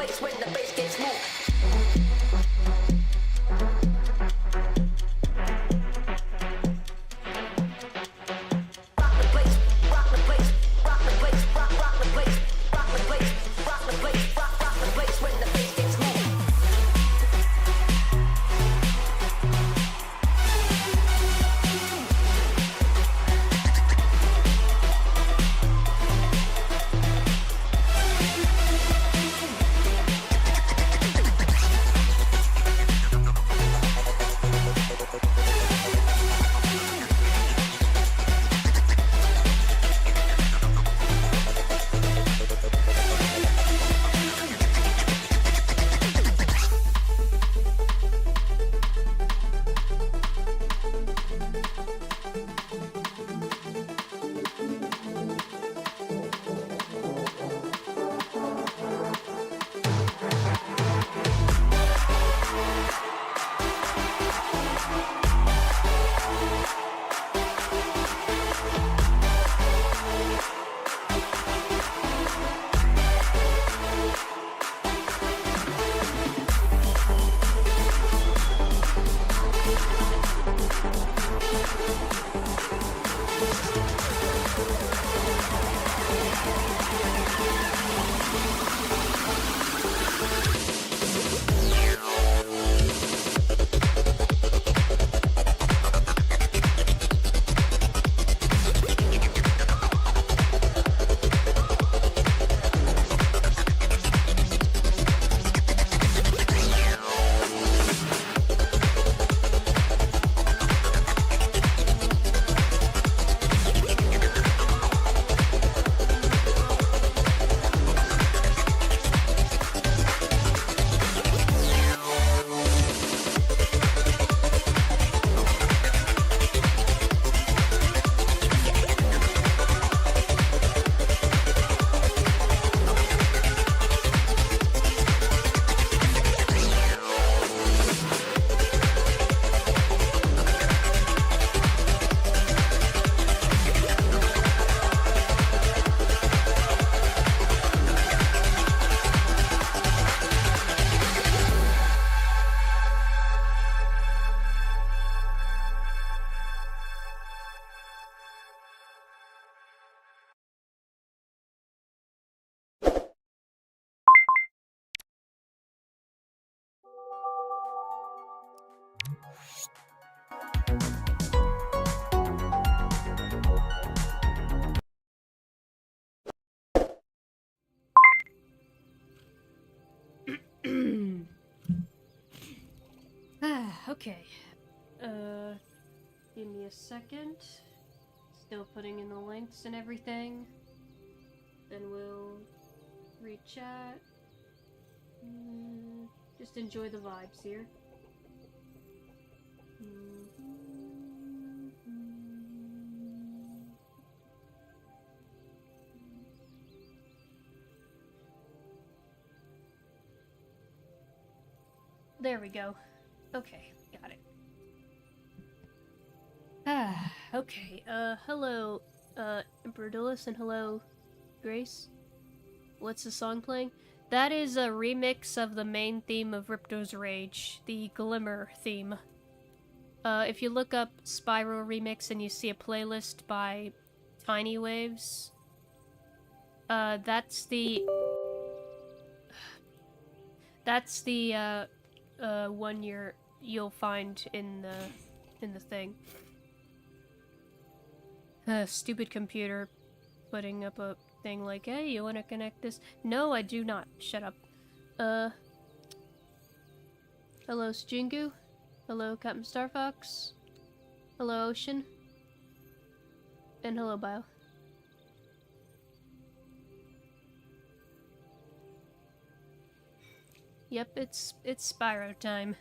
place when the bass gets moved. Okay. Give me a second. Still putting in the links and everything. Then we'll re-chat. Just enjoy the vibes here. There we go. Okay, got it. Okay, hello, Emperor and hello, Grace. What's the song playing? That is a remix of the main theme of Ripto's Rage, the Glimmer theme. If you look up Spyro remix and you see a playlist by Tiny Waves, that's the one you'll find in the thing. Stupid computer putting up a thing like, hey, you wanna connect this? No, I do not. Shut up. Hello, Jingu. Hello, Captain Starfox. Hello, Ocean. And hello, Bio. Yep, it's Spyro time.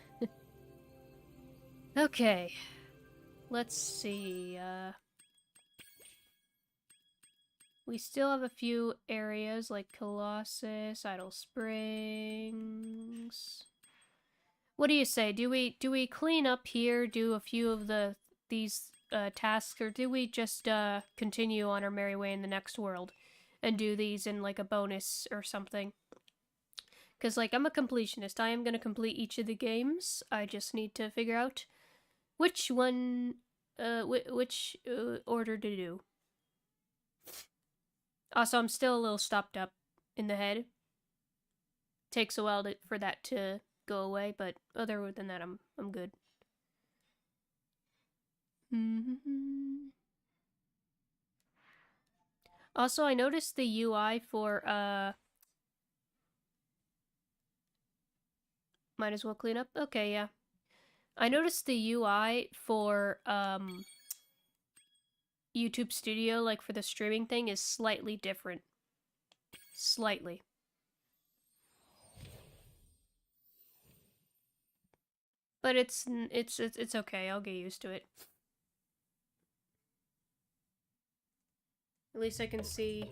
Okay. Let's see, we still have a few areas like Colossus, Idle Springs. What do you say? Do we clean up here, do a few of these tasks, or do we just continue on our merry way in the next world and do these in like a bonus or something? Because, like, I'm a completionist. I am going to complete each of the games. I just need to figure out which one, which order to do. Also, I'm still a little stopped up in the head. Takes a while for that to go away, but other than that, I'm good. Also, I noticed the UI for, might as well clean up? Okay, yeah. I noticed the UI for, YouTube Studio, like for the streaming thing, is slightly different. Slightly. But it's okay. I'll get used to it. At least I can see.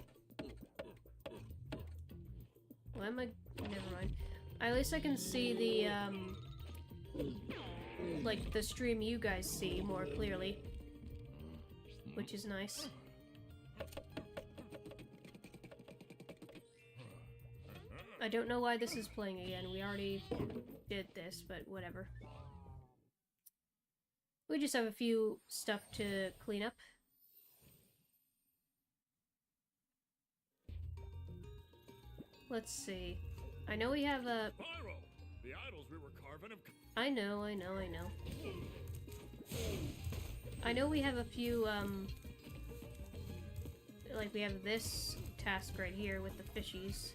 Why am I? Never mind. At least I can see the like the stream you guys see more clearly, which is nice. I don't know why this is playing again. We already did this, but whatever. We just have a few stuff to clean up. Let's see. I know we have a... Spyro! The idols we were carving have... I know. I know we have a few, like we have this task right here with the fishies.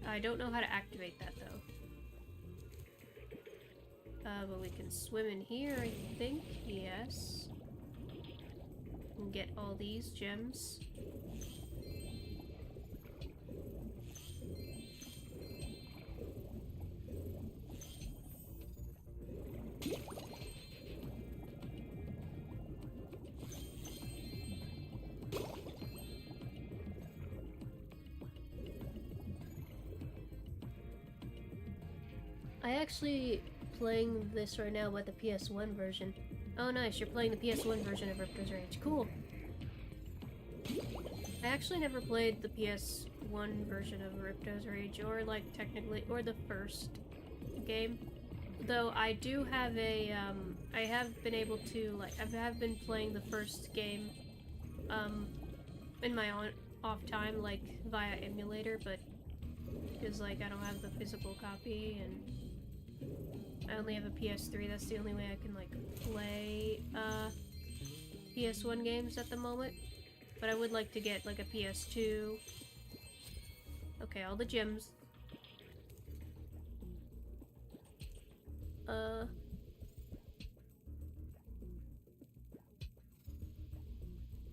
I don't know how to activate that, though. But we can swim in here, I think. Yes. And get all these gems. I actually playing this right now with the PS1 version. Oh nice, you're playing the PS1 version of Ripto's Rage. Cool. I actually never played the PS1 version of Ripto's Rage, or like technically, or the first game. Though I do have a, I have been able to, like, I have been playing the first game, in my off time, like, via emulator, but, because, like, I don't have the physical copy, and I only have a PS3, that's the only way I can, like, play, PS1 games at the moment. But I would like to get, like, a PS2. Okay, all the gems.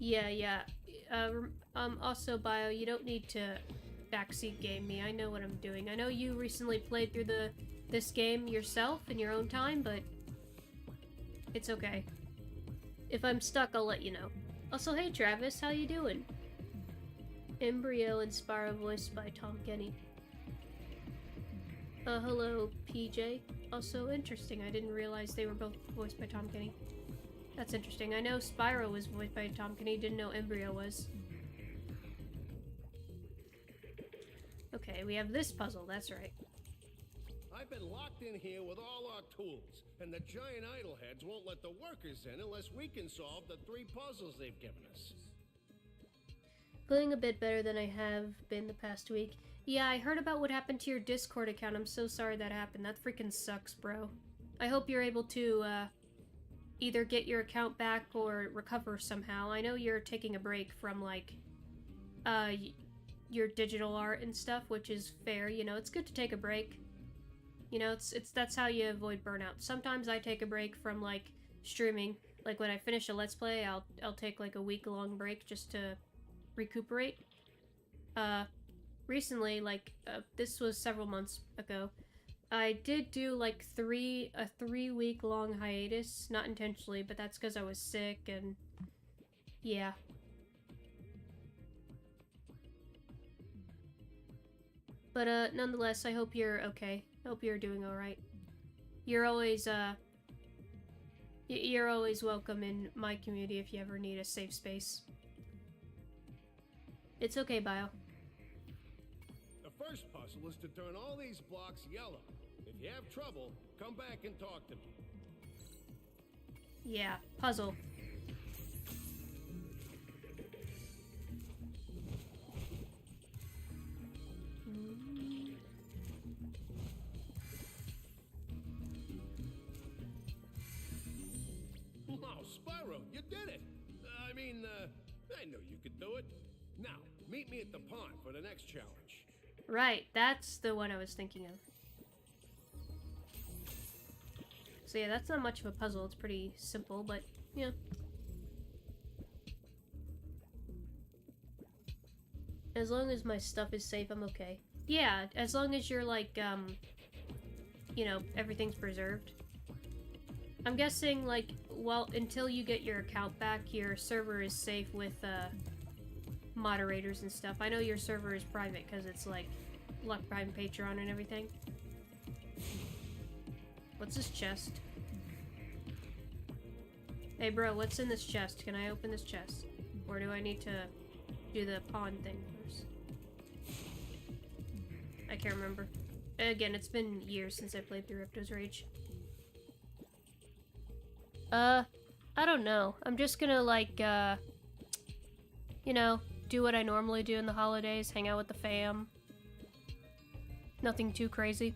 Yeah. Also, Bio, you don't need to backseat game me. I know what I'm doing. I know you recently played through this game yourself in your own time, but it's okay. If I'm stuck, I'll let you know. Also, hey Travis, how you doing? Embryo and Spyro voiced by Tom Kenny. Hello, PJ. Also interesting, I didn't realize they were both voiced by Tom Kenny. That's interesting. I know Spyro was voiced by Tom Kenny, didn't know Embryo was. Okay, we have this puzzle, that's right. I've been locked in here with all our tools, and the giant idol heads won't let the workers in unless we can solve the 3 puzzles they've given us. Feeling a bit better than I have been the past week. Yeah, I heard about what happened to your Discord account. I'm so sorry that happened. That freaking sucks, bro. I hope you're able to, either get your account back or recover somehow. I know you're taking a break from, like, your digital art and stuff, which is fair. You know, it's good to take a break. You know, that's how you avoid burnout. Sometimes I take a break from, like, streaming. Like, when I finish a Let's Play, I'll take, like, a week-long break just to recuperate. Recently, like, this was several months ago, I did do, like, a 3-week-long hiatus. Not intentionally, but that's because I was sick, and yeah. But, nonetheless, I hope you're okay. I hope you're doing alright. You're always welcome in my community if you ever need a safe space. It's okay, Bio. The first puzzle is to turn all these blocks yellow. If you have trouble, come back and talk to me. Yeah, puzzle. Wow, Spyro, you did it! I knew you could do it. Now, meet me at the pond for the next challenge. Right, that's the one I was thinking of. So yeah, that's not much of a puzzle. It's pretty simple, but yeah. As long as my stuff is safe, I'm okay. Yeah, as long as you're like, you know, everything's preserved. I'm guessing, like, well, until you get your account back, your server is safe with, moderators and stuff. I know your server is private because it's, like, locked behind Patreon and everything. What's this chest? Hey, bro, what's in this chest? Can I open this chest? Or do I need to do the pawn thing first? I can't remember. Again, it's been years since I played through Ripto's Rage. I don't know. I'm just gonna, like, you know, do what I normally do in the holidays, hang out with the fam. Nothing too crazy.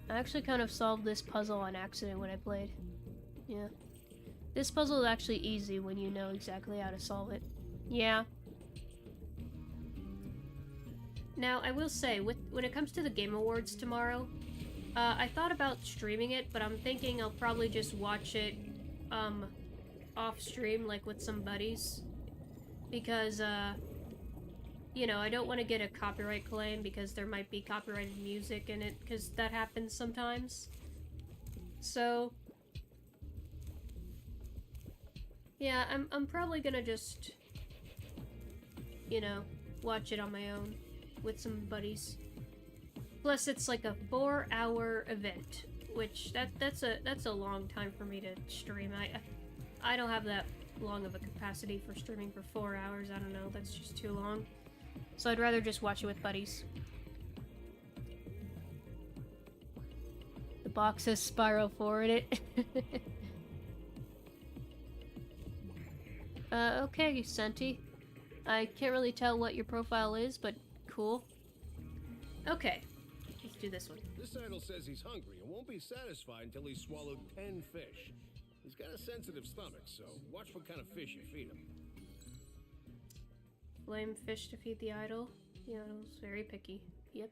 I actually kind of solved this puzzle on accident when I played. Yeah. This puzzle is actually easy when you know exactly how to solve it. Yeah. Now, I will say, when it comes to the Game Awards tomorrow, I thought about streaming it, but I'm thinking I'll probably just watch it, off stream, like with some buddies. Because, you know, I don't want to get a copyright claim because there might be copyrighted music in it, because that happens sometimes. So, yeah, I'm probably gonna just, you know, watch it on my own with some buddies. Plus, it's like a 4-hour event, which that's a long time for me to stream. I don't have that long of a capacity for streaming for 4 hours. I don't know, that's just too long. So I'd rather just watch it with buddies. The box says Spyro 4 in it. Okay, Senti. I can't really tell what your profile is, but cool. Okay, let's do this one. This idol says he's hungry and won't be satisfied until he's swallowed 10 fish. He's got a sensitive stomach, so watch what kind of fish you feed him. Flame fish to feed the idol. The idol's very picky. Yep.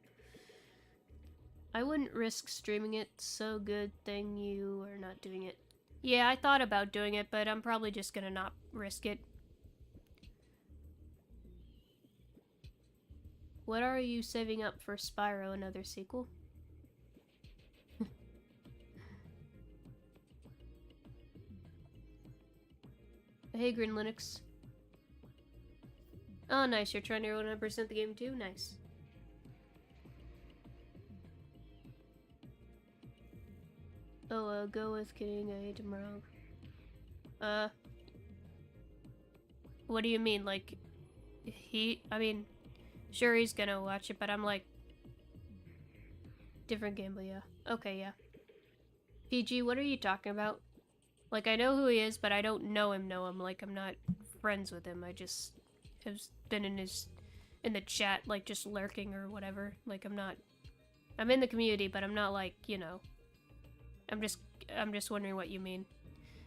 I wouldn't risk streaming it, so good thing you are not doing it. Yeah, I thought about doing it, but I'm probably just gonna not risk it. What are you saving up for Spyro, another sequel? Hey, Green Linux. Oh, nice. You're trying to 100% the game too? Nice. Oh, go with kidding. I ate him wrong. What do you mean? Like, I mean, sure he's gonna watch it, but I'm like, different game, but yeah. Okay, yeah. PG, what are you talking about? Like, I know who he is, but I don't know him. Like, I'm not friends with him. I just have been in the chat, like, just lurking or whatever. Like, I'm in the community, but I'm not, like, you know, I'm just wondering what you mean.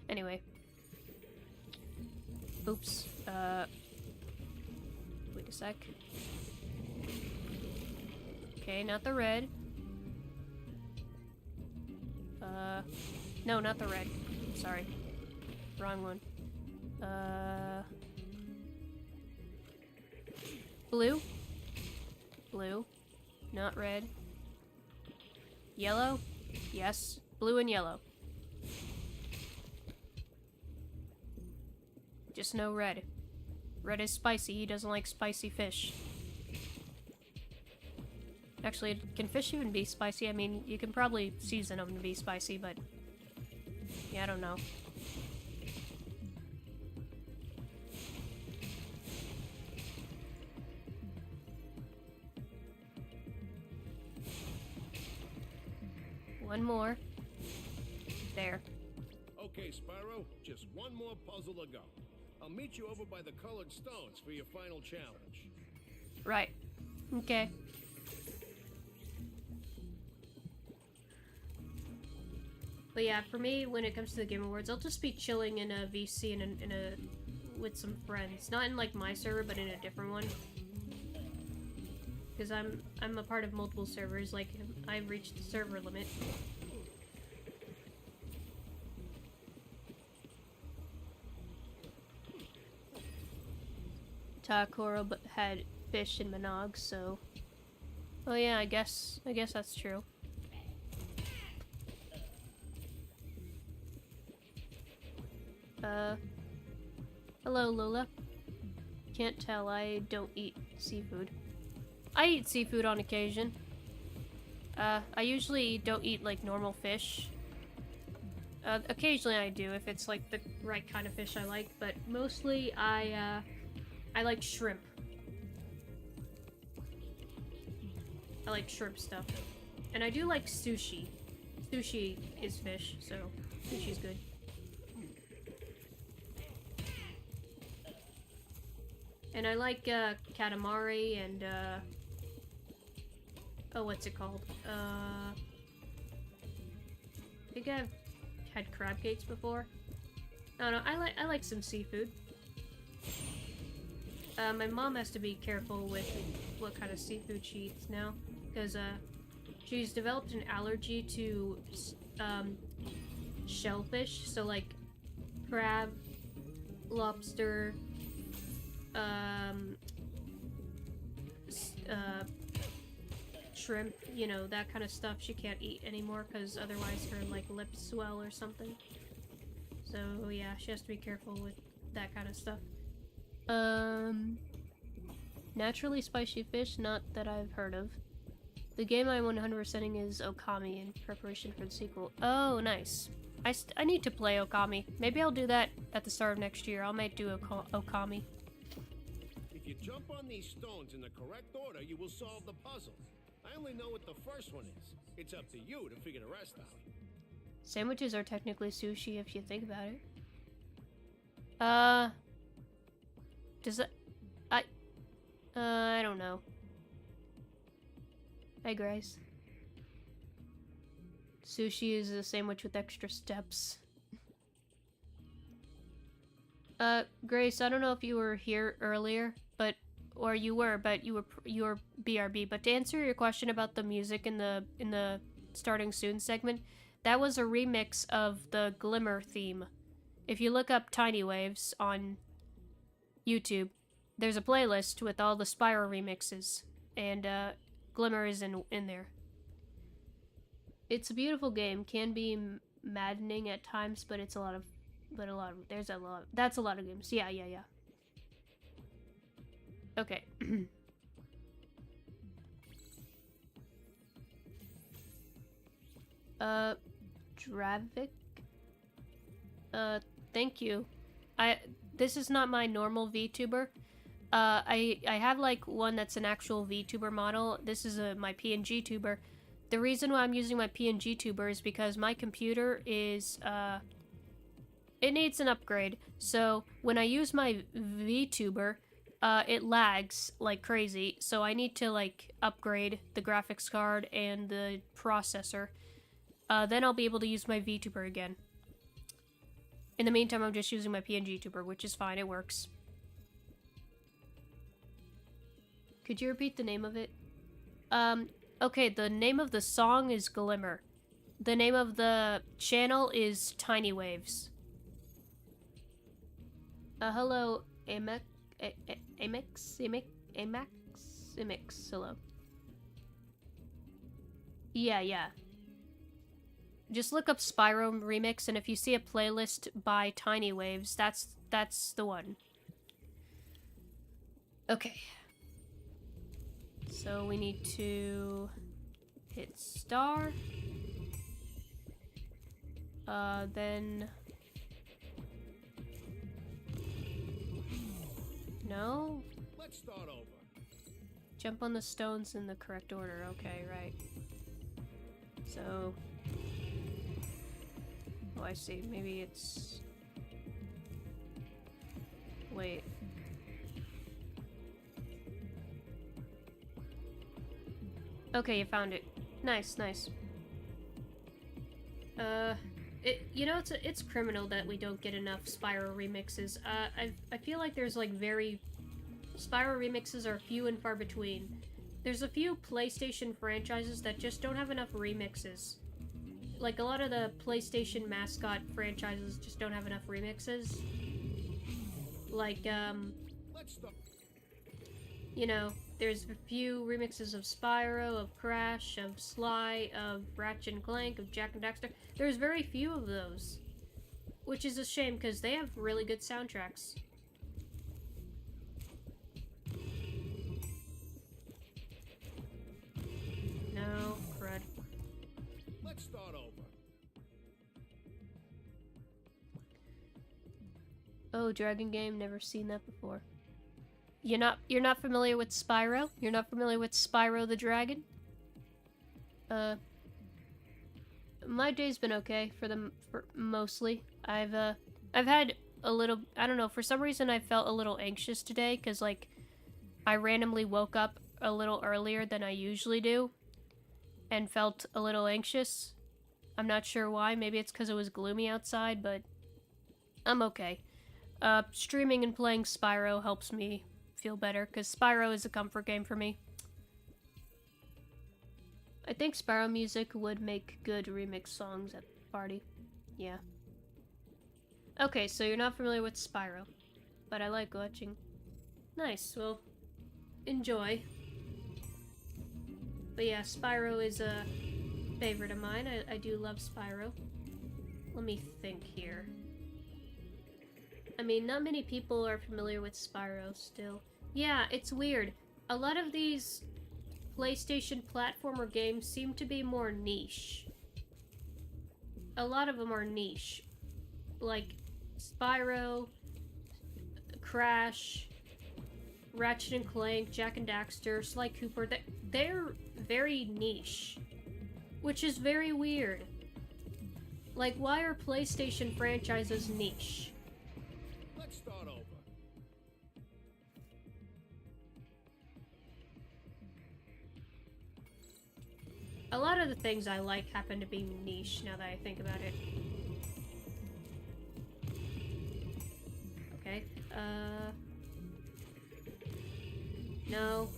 Anyway. Oops. Wait a sec. Okay, not the red. No, not the red. Sorry. Wrong one. Blue? Blue. Not red. Yellow? Yes. Blue and yellow. Just no red. Red is spicy. He doesn't like spicy fish. Actually, can fish even be spicy? I mean, you can probably season them to be spicy, but yeah, I don't know. one more. There. Okay, Spyro, just one more puzzle to go. I'll meet you over by the colored stones for your final challenge. Right. Okay. But yeah, for me, when it comes to the Game Awards, I'll just be chilling in a VC with some friends. Not in like my server, but in a different one. Because I'm a part of multiple servers, like I've reached the server limit. Takoro had fish in Monog, so... Oh yeah, I guess that's true. Hello Lola. Can't tell, I don't eat seafood. I eat seafood on occasion. I usually don't eat like normal fish. Occasionally I do if it's like the right kind of fish I like, but mostly I like shrimp. I like shrimp stuff. And I do like sushi. Sushi is fish, so sushi's good. And I like katamari and oh, what's it called? I think I've had crab cakes before. I don't know, I like some seafood. My mom has to be careful with what kind of seafood she eats now, because she's developed an allergy to shellfish, so like crab, lobster, shrimp, you know, that kind of stuff she can't eat anymore because otherwise her like lips swell or something. So yeah, she has to be careful with that kind of stuff. Naturally spicy fish, not that I've heard of. The game I'm 100%ing is Okami in preparation for the sequel. Oh, nice. I need to play Okami. Maybe I'll do that at the start of next year. I might do Okami. If you jump on these stones in the correct order, you will solve the puzzle. I only know what the first one is. It's up to you to figure the rest out. Sandwiches are technically sushi if you think about it. Does that... I don't know. Hey, Grace. Sushi is a sandwich with extra steps. Grace, I don't know if you were here earlier, but you were BRB. But to answer your question about the music in the starting soon segment, that was a remix of the Glimmer theme. If you look up Tiny Waves on YouTube, there's a playlist with all the Spyro remixes, and Glimmer is in there. It's a beautiful game. Can be maddening at times, but it's that's a lot of games. Yeah. Okay. Dravik? Thank you. This is not my normal VTuber. I have like one that's an actual VTuber model. This is my PNG tuber. The reason why I'm using my PNG tuber is because my computer is, it needs an upgrade. So when I use my VTuber, it lags like crazy. So I need to like upgrade the graphics card and the processor. Then I'll be able to use my VTuber again. In the meantime, I'm just using my PNG tuber, which is fine. It works. Could you repeat the name of it? Okay, the name of the song is Glimmer. The name of the channel is Tiny Waves. Hello, Amex, hello. Yeah. Just look up Spyro Remix, and if you see a playlist by Tiny Waves, that's the one. Okay. So we need to hit star. Then... No? Let's start over. Jump on the stones in the correct order. Okay, right. So... Oh, I see. Maybe it's... Wait. Okay, you found it. Nice, nice. You know, it's criminal that we don't get enough Spyro remixes. I feel like there's like Spyro remixes are few and far between. There's a few PlayStation franchises that just don't have enough remixes. Like, a lot of the PlayStation mascot franchises just don't have enough remixes. Like, you know, there's a few remixes of Spyro, of Crash, of Sly, of Ratchet and Clank, of Jak and Daxter. There's very few of those. Which is a shame, because they have really good soundtracks. No, crud. Let's start over. Oh, Dragon game, never seen that before. You're not familiar with Spyro? You're not familiar with Spyro the Dragon? My day's been okay for mostly. I've had a little, I don't know, for some reason I felt a little anxious today, cause like, I randomly woke up a little earlier than I usually do, and felt a little anxious. I'm not sure why, maybe it's cause it was gloomy outside, but I'm okay. Streaming and playing Spyro helps me feel better, because Spyro is a comfort game for me. I think Spyro music would make good remix songs at the party. Yeah. Okay, so you're not familiar with Spyro, but I like watching. Nice, well, enjoy. But yeah, Spyro is a favorite of mine. I do love Spyro. Let me think here. I mean, not many people are familiar with Spyro still. Yeah, it's weird. A lot of these PlayStation platformer games seem to be more niche. A lot of them are niche. Like Spyro, Crash, Ratchet and Clank, Jak and Daxter, Sly Cooper, they're very niche. Which is very weird. Like, why are PlayStation franchises niche? Let's start over. A lot of the things I like happen to be niche, now that I think about it. Okay, no.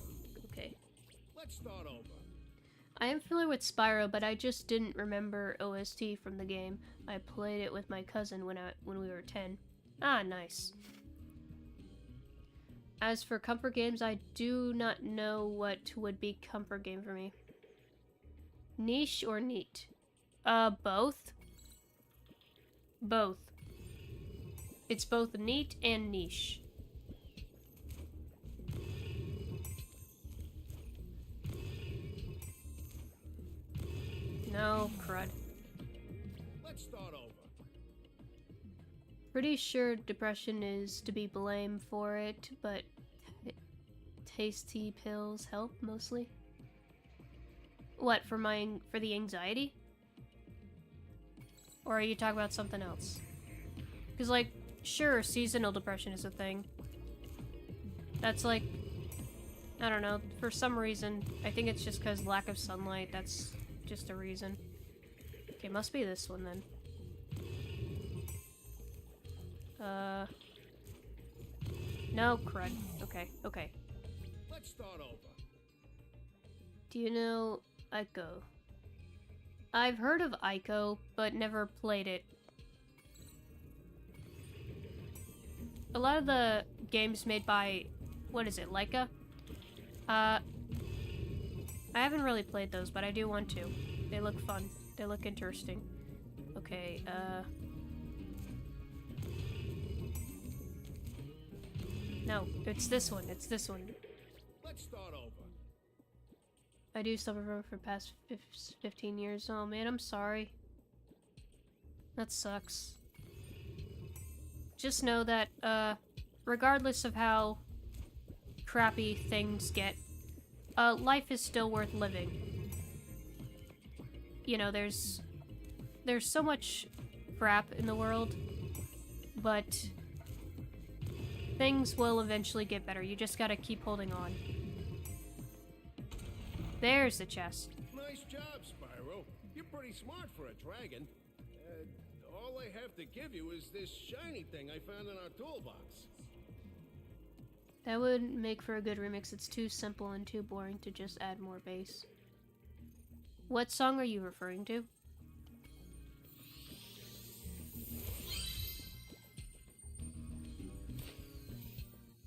Okay. Let's start over. I am familiar with Spyro, but I just didn't remember OST from the game. I played it with my cousin when we were 10. Ah, nice. As for comfort games, I do not know what would be comfort game for me. Niche or neat? Both. Both. It's both neat and niche. No, crud. Let's start over. Pretty sure depression is to be blamed for it, but tasty pills help mostly. What, for the anxiety? Or are you talking about something else? Because, like, sure, seasonal depression is a thing. That's like, I don't know, for some reason, I think it's just because lack of sunlight, that's just a reason. Okay, must be this one then. No, crud. Okay, okay. Let's start over. Do you know Ico? I've heard of Ico, but never played it. A lot of the games made by, what is it, Leica? I haven't really played those, but I do want to. They look fun. They look interesting. Okay, no, it's this one. It's this one. Let's start over. I do suffer from for the past 15 years. Oh man, I'm sorry. That sucks. Just know that, regardless of how crappy things get, life is still worth living. You know, there's so much crap in the world. But things will eventually get better. You just gotta keep holding on. There's the chest. Nice job, Spyro. You're pretty smart for a dragon. All I have to give you is this shiny thing I found in our toolbox. That would make for a good remix. It's too simple and too boring to just add more bass. What song are you referring to?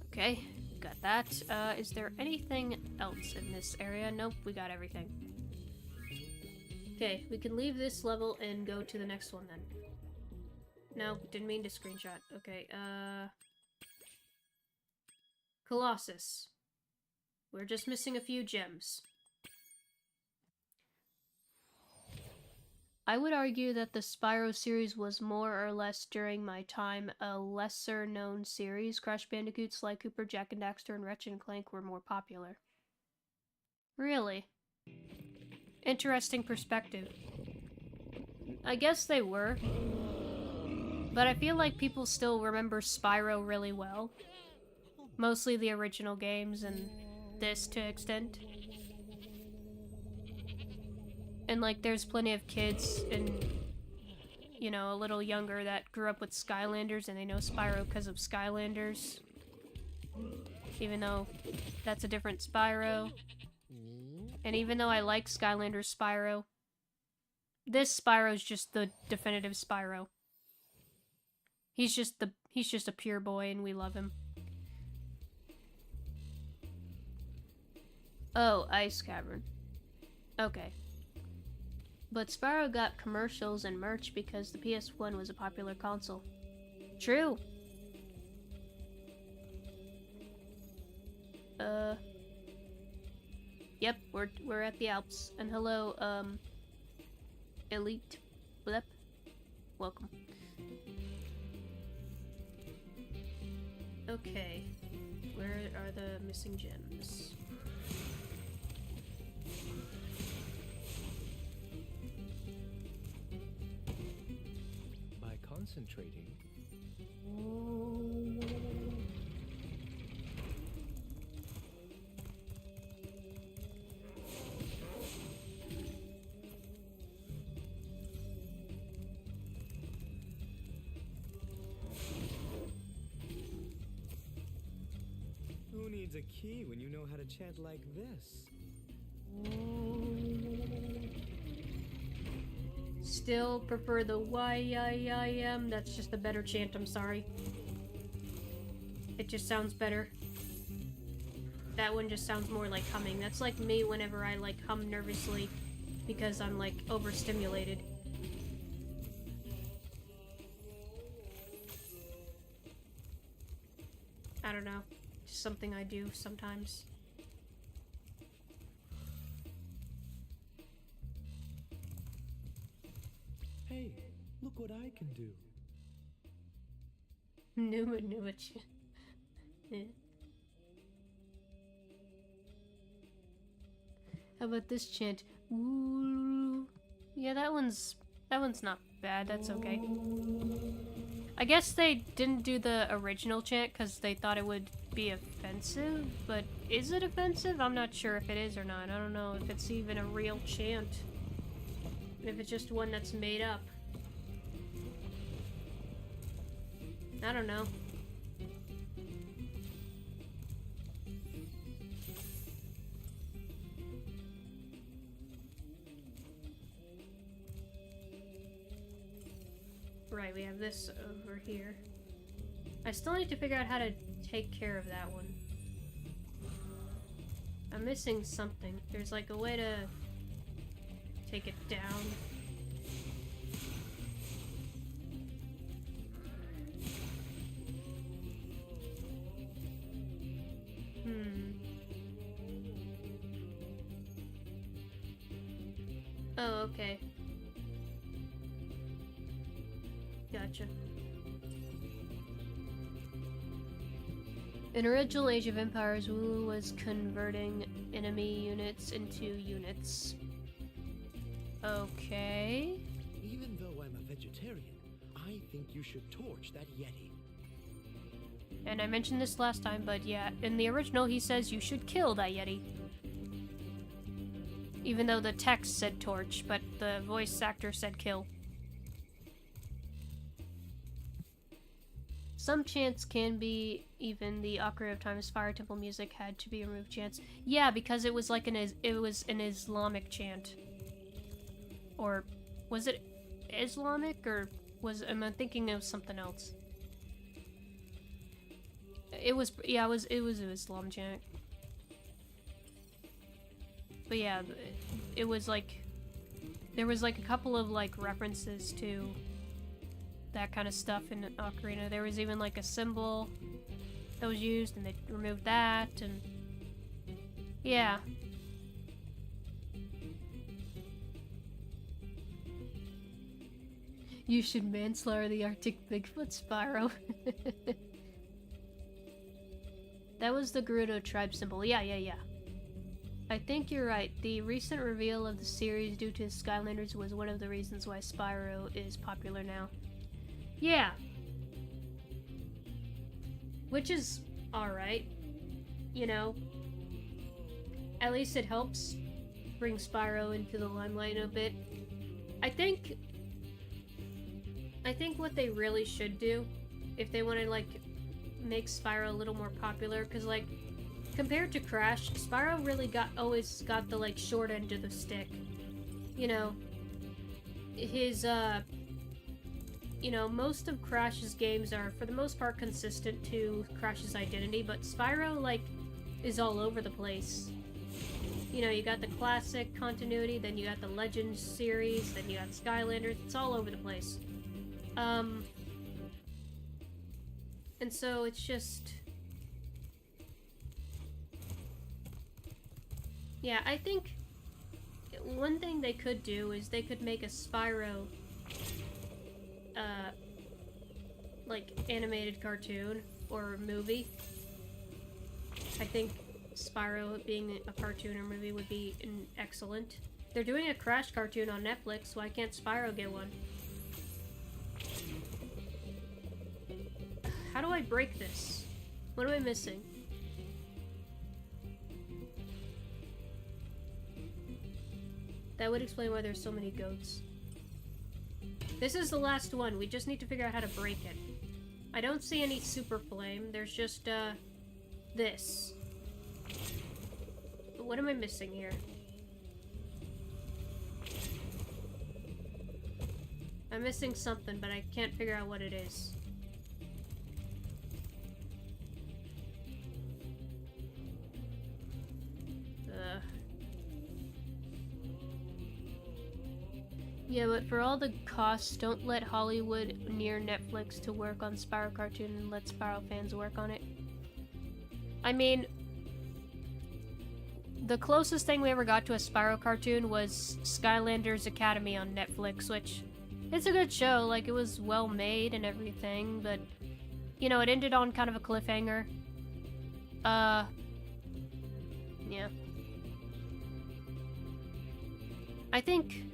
Okay, got that. Is there anything else in this area? Nope, we got everything. Okay, we can leave this level and go to the next one then. No, didn't mean to screenshot. Okay, Colossus. We're just missing a few gems. I would argue that the Spyro series was more or less, during my time, a lesser known series. Crash Bandicoot, Sly Cooper, Jak and Daxter, and Ratchet and Clank were more popular. Really? Interesting perspective. I guess they were. But I feel like people still remember Spyro really well. Mostly the original games and this to extent. And like there's plenty of kids and, you know, a little younger that grew up with Skylanders and they know Spyro because of Skylanders. Even though that's a different Spyro. And even though I like Skylanders Spyro, this Spyro's just the definitive Spyro. He's just a pure boy and we love him. Oh, Ice Cavern. Okay. But Spyro got commercials and merch because the PS1 was a popular console. True. Yep, we're at the Alps. And hello, Elite Blep. Welcome. Okay. Where are the missing gems? By concentrating. Who needs a key when you know how to chant like this? Still prefer the Y-I-I-M. That's just a better chant, I'm sorry. It just sounds better. That one just sounds more like humming. That's like me whenever I like hum nervously because I'm like overstimulated. I don't know. Just something I do sometimes. Hey, look what I can do. Knew it. Yeah. How about this chant? Ooh. Yeah, that one's not bad. That's okay. I guess they didn't do the original chant because they thought it would be offensive, but is it offensive? I'm not sure if it is or not. I don't know if it's even a real chant. If it's just one that's made up. I don't know. Right, we have this over here. I still need to figure out how to take care of that one. I'm missing something. There's like a way to take it down. Oh, okay. Gotcha. In original Age of Empires, Wu was converting enemy units into units. Okay. Even though I'm a vegetarian, think you should torch that Yeti. And I mentioned this last time, but yeah, in the original he says you should kill that Yeti. Even though the text said torch, but the voice actor said kill. Some chants can be even the Ocarina of Time's Fire Temple music had to be removed chants. Yeah, because it was like an Islamic chant. Or was it Islamic, or am I thinking of something else? It was an Islam chant. But yeah, it was like, there was like a couple of like references to that kind of stuff in Ocarina. There was even like a symbol that was used, and they removed that, and yeah. You should manslaughter the Arctic Bigfoot, Spyro. That was the Gerudo tribe symbol. Yeah. I think you're right. The recent reveal of the series due to Skylanders was one of the reasons why Spyro is popular now. Yeah. Which is alright. You know. At least it helps bring Spyro into the limelight a bit. I think what they really should do, if they want to, like, make Spyro a little more popular, because, like, compared to Crash, Spyro really always got the, like, short end of the stick. You know, his, you know, most of Crash's games are, for the most part, consistent to Crash's identity, but Spyro, like, is all over the place. You know, you got the classic continuity, then you got the Legends series, then you got Skylanders, it's all over the place. And so it's just... Yeah, I think one thing they could do is they could make a Spyro, like, animated cartoon or movie. I think Spyro being a cartoon or movie would be excellent. They're doing a Crash cartoon on Netflix, why can't Spyro get one? How do I break this? What am I missing? That would explain why there's so many goats. This is the last one. We just need to figure out how to break it. I don't see any super flame. There's just, this. What am I missing here? I'm missing something, but I can't figure out what it is. Yeah, but for all the costs, don't let Hollywood near Netflix to work on Spyro cartoon and let Spyro fans work on it. I mean, the closest thing we ever got to a Spyro cartoon was Skylanders Academy on Netflix, which it's a good show, like, it was well made and everything, but, you know, it ended on kind of a cliffhanger. Yeah. I think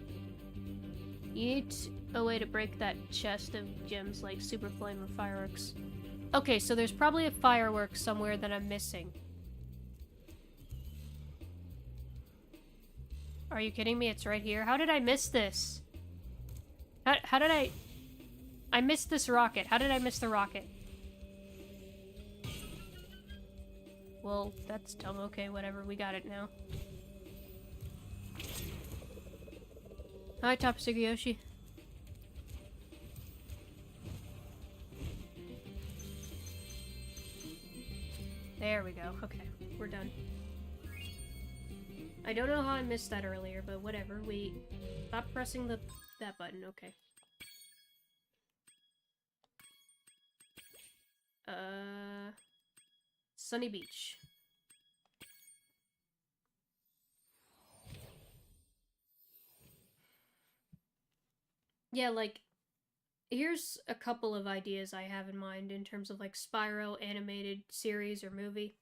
you need a way to break that chest of gems like Super Flame or Fireworks. Okay, so there's probably a Fireworks somewhere that I'm missing. Are you kidding me? It's right here. How did I miss this? How did I missed this rocket. How did I miss the rocket? Well, that's dumb. Okay, whatever. We got it now. Hi, Topsugi Yoshi. There we go. Okay, we're done. I don't know how I missed that earlier, but whatever. We stop pressing that button. Okay. Sunny Beach. Yeah, like, here's a couple of ideas I have in mind in terms of, like, Spyro animated series or movie.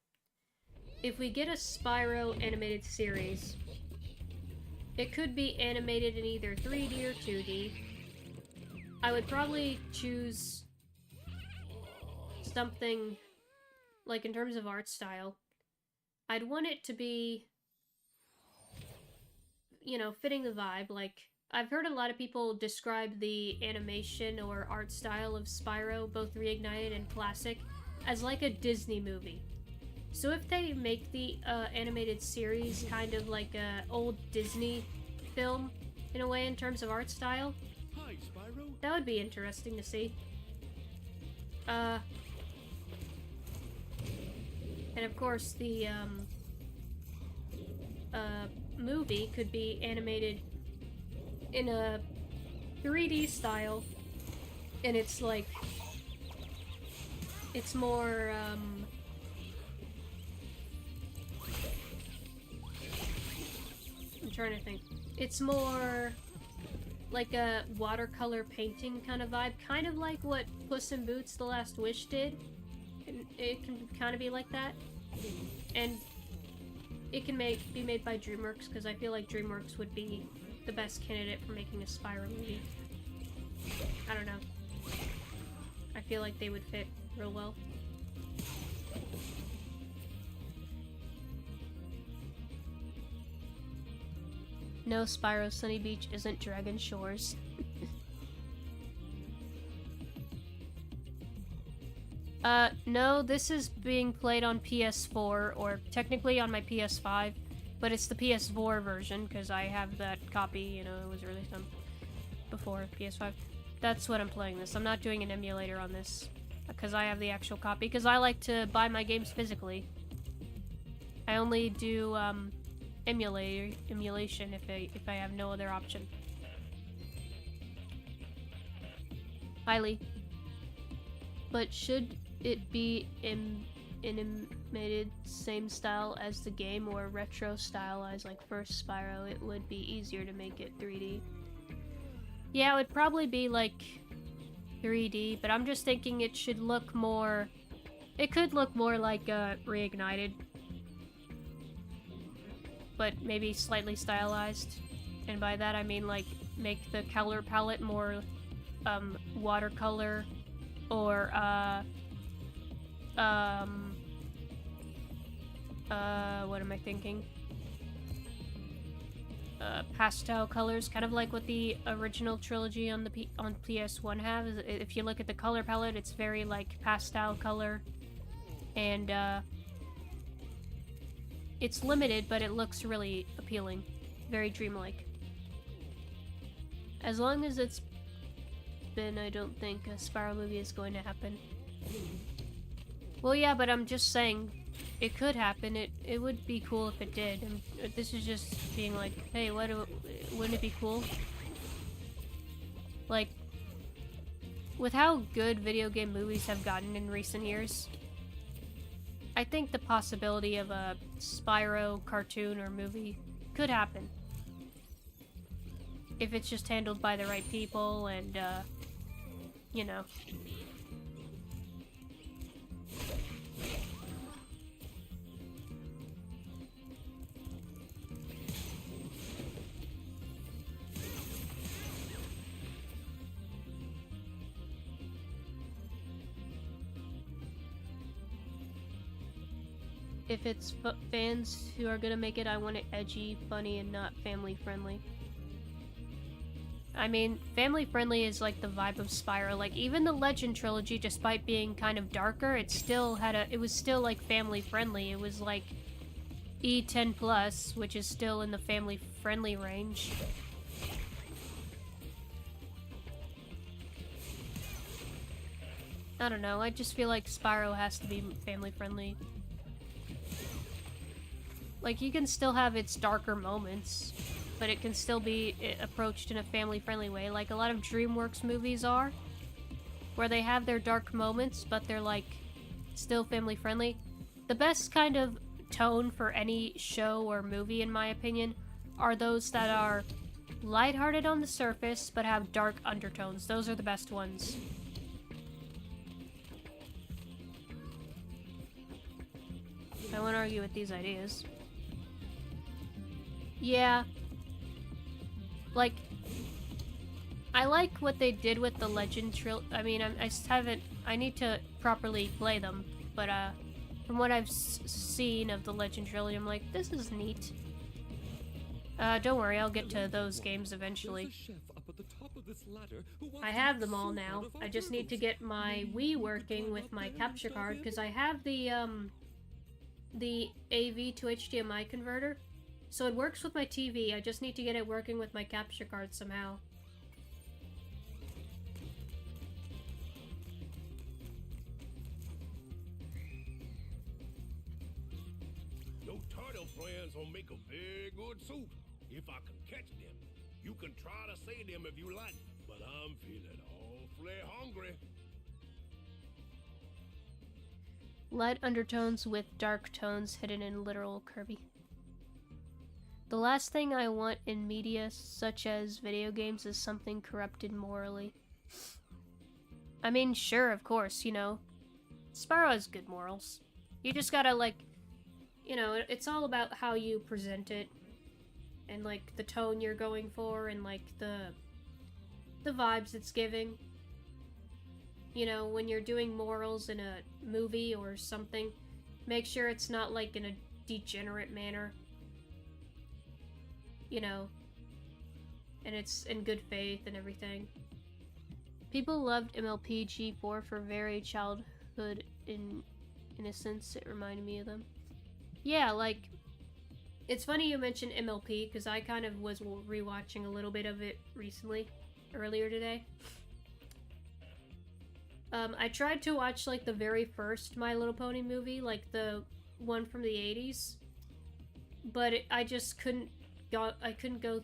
If we get a Spyro animated series, it could be animated in either 3D or 2D. I would probably choose something, like in terms of art style, I'd want it to be, you know, fitting the vibe. Like, I've heard a lot of people describe the animation or art style of Spyro, both Reignited and Classic, as like a Disney movie. So if they make the animated series kind of like a old Disney film, in a way, in terms of art style, Hi, Spyro. that would be interesting to see. And of course, the movie could be animated in a 3D style, and it's like, it's more, I'm trying to think. It's more like a watercolor painting kind of vibe, kind of like what Puss in Boots: The Last Wish did. It can kind of be like that, and it can be made by DreamWorks, because I feel like DreamWorks would be the best candidate for making a Spyro movie. I don't know. I feel like they would fit real well. No, Spyro Sunny Beach isn't Dragon Shores. No, this is being played on PS4, or technically on my PS5, but it's the PS4 version, because I have that copy, you know, it was released on before PS5. That's what I'm playing this. I'm not doing an emulator on this, because I have the actual copy, because I like to buy my games physically. I only do, emulation if I have no other option. Highly. But should it be animated same style as the game, or retro stylized like first Spyro? It would be easier to make it 3D. Yeah, it would probably be like 3D, but I'm just thinking it should look more, it could look more like Reignited, but maybe slightly stylized. And by that I mean like make the color palette more watercolor, or what am I thinking? Pastel colors, kind of like what the original trilogy on the on PS1 have. If you look at the color palette, it's very like pastel color, and it's limited, but it looks really appealing, very dreamlike. As long as it's been, I don't think a Spyro movie is going to happen. Well, yeah, but I'm just saying, it could happen. It would be cool if it did. And this is just being like, hey, wouldn't it be cool? Like, with how good video game movies have gotten in recent years, I think the possibility of a Spyro cartoon or movie could happen. If it's just handled by the right people and, you know. If it's fans who are gonna make it, I want it edgy, funny, and not family-friendly. I mean, family-friendly is like the vibe of Spyro. Like, even the Legend trilogy, despite being kind of darker, it still had it was still like family-friendly. It was like E10+, which is still in the family-friendly range. I don't know, I just feel like Spyro has to be family-friendly. Like, you can still have its darker moments, but it can still be approached in a family-friendly way, like a lot of DreamWorks movies are, where they have their dark moments, but they're, like, still family-friendly. The best kind of tone for any show or movie, in my opinion, are those that are lighthearted on the surface, but have dark undertones. Those are the best ones. I won't argue with these ideas. Yeah. Like, I like what they did with the Legend I mean, I just haven't... I need to properly play them, but from what I've seen of the Legend trilogy, I'm like, this is neat. Don't worry, I'll get to those games eventually. I have them all now. I just need to get my Wii working with my capture card, because I have the AV to HDMI converter. So it works with my TV, I just need to get it working with my capture card somehow. Your turtle friends will make a very good soup. If I can catch them, you can try to say them if you like, but I'm feeling awfully hungry. Light undertones with dark tones hidden in literal Kirby. The last thing I want in media, such as video games, is something corrupted morally. I mean, sure, of course, you know. Spyro has good morals. You just gotta, like, you know, it's all about how you present it. And, like, the tone you're going for, and, like, the vibes it's giving. You know, when you're doing morals in a movie or something, make sure it's not, like, in a degenerate manner. You know, and it's in good faith and everything. People loved MLP G4 for very childhood innocence. It reminded me of them. Yeah, like, it's funny you mentioned MLP, because I kind of was rewatching a little bit of it recently, earlier today. I tried to watch, like, the very first My Little Pony movie, like the one from the 80s, but I just couldn't go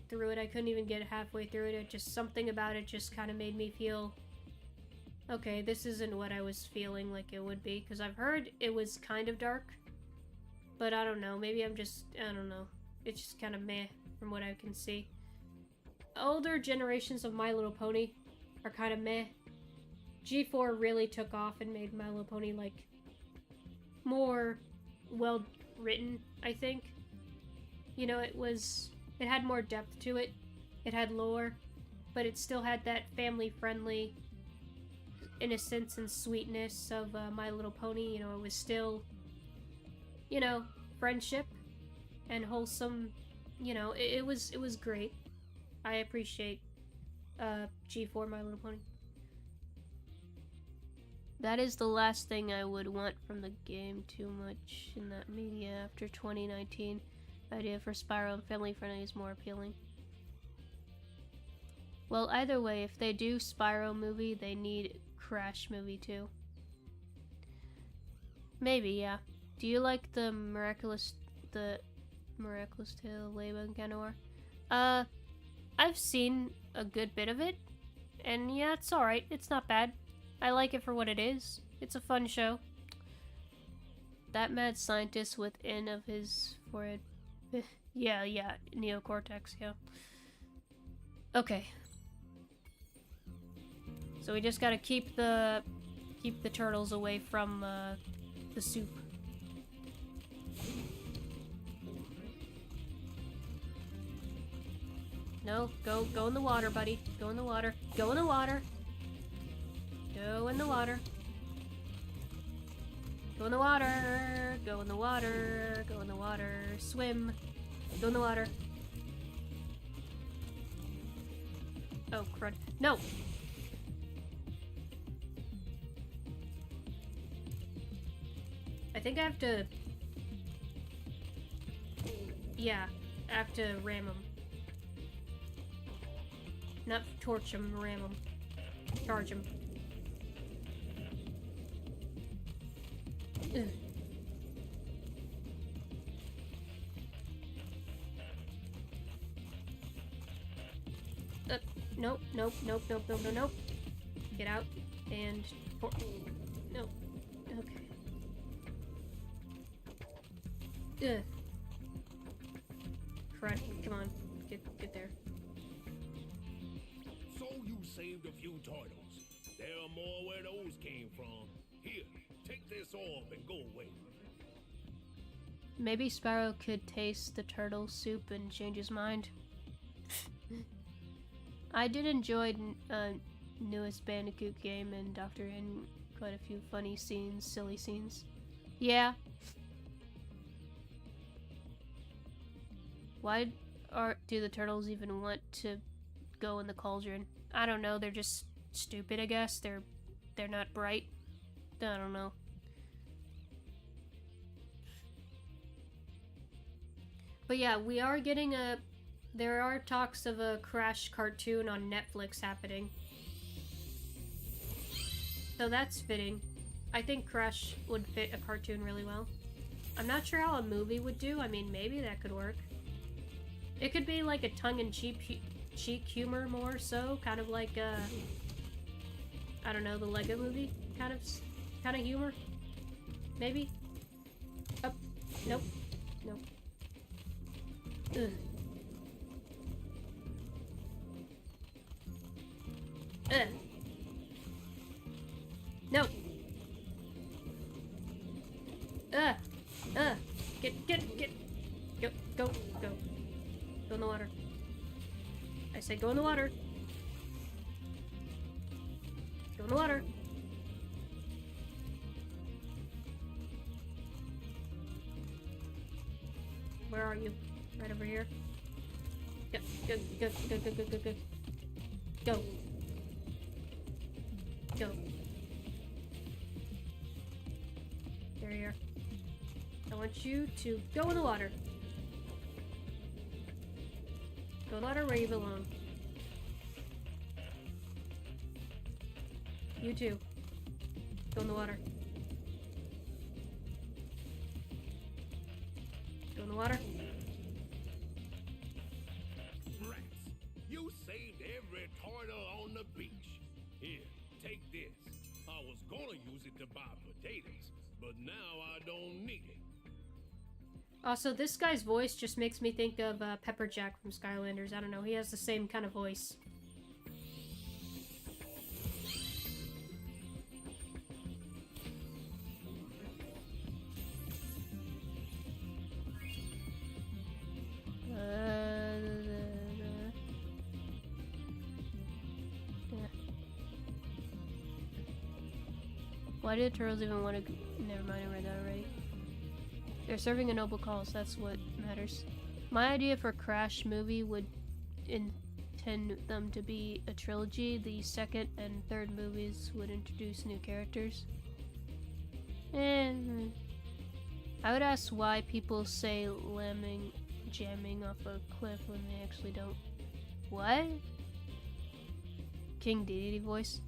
through it. I couldn't even get halfway through it. Something about it just kind of made me feel, okay, this isn't what I was feeling like it would be, because I've heard it was kind of dark, but I don't know, maybe I don't know. It's just kind of meh from what I can see. Older generations of My Little Pony are kind of meh. G4 really took off and made My Little Pony, like, more well written, I think. You know, it had more depth to it. It had lore, but it still had that family-friendly innocence and sweetness of My Little Pony. You know, it was still, you know, friendship and wholesome. You know, it was great. I appreciate G4 My Little Pony. That is the last thing I would want from the game too much in that media after 2019. The idea for Spyro and family friendly is more appealing. Well, either way, if they do Spyro movie, they need Crash movie too. Maybe, yeah. Do you like the Miraculous Tale of Laban Ganor? I've seen a good bit of it, and yeah, it's alright. It's not bad. I like it for what it is. It's a fun show. That mad scientist with N of his forehead. yeah, neocortex, yeah. Okay. So we just gotta keep the turtles away from the soup. No, go in the water, buddy. Go in the water. Go in the water. Go in the water. Go in the water. Go in the water. Go in the water. Swim. Go in the water. Oh, crud. No! I think I have to... Yeah, I have to ram him. Not torch him, ram him. Charge him. Ugh. Nope. Get out and no. Okay. Ugh. Crud. Come on. Get there. So you saved a few turtles. There are more where those came from. Here, take this orb and go away. Maybe Spyro could taste the turtle soup and change his mind. I did enjoy newest Bandicoot game and Doctor in quite a few funny scenes, silly scenes. Yeah. Why do the turtles even want to go in the cauldron? I don't know, they're just stupid, I guess. They're not bright. I don't know. But yeah, we are getting there are talks of a Crash cartoon on Netflix happening. So that's fitting. I think Crash would fit a cartoon really well. I'm not sure how a movie would do. I mean, maybe that could work. It could be like a tongue-in-cheek humor more so, kind of like I don't know, the Lego movie kind of humor. Maybe. Oh, nope. Nope. Ugh. Ugh. No. Get. Go. Go in the water. I said go in the water. Go in the water. Where are you? Right over here. Go. Go. There you are. I want you to go in the water. Go in the water where you belong. You too. Go in the water. Go in the water. Rats, you saved every turtle on the beach. Here, take this. I was gonna use it to buy potatoes, but now I don't need it. Also, this guy's voice just makes me think of Pepperjack from Skylanders. I don't know, he has the same kind of voice. Why do the turtles even want to... Never mind, I read that already. They're serving a noble cause, that's what matters. My idea for Crash movie would intend them to be a trilogy. The second and third movies would introduce new characters. And I would ask why people say jamming off a cliff when they actually don't. What? King Dedede voice?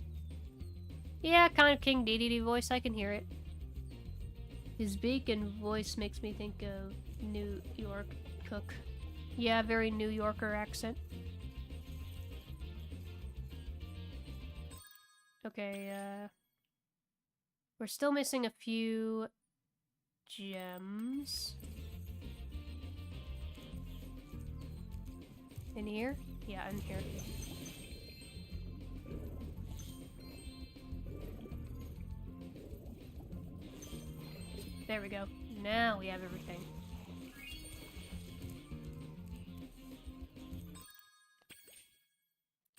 Yeah, kind of King Dedede voice, I can hear it. His beak and voice makes me think of New York cook. Yeah, very New Yorker accent. Okay, we're still missing a few gems. In here? Yeah, in here. There we go. Now we have everything.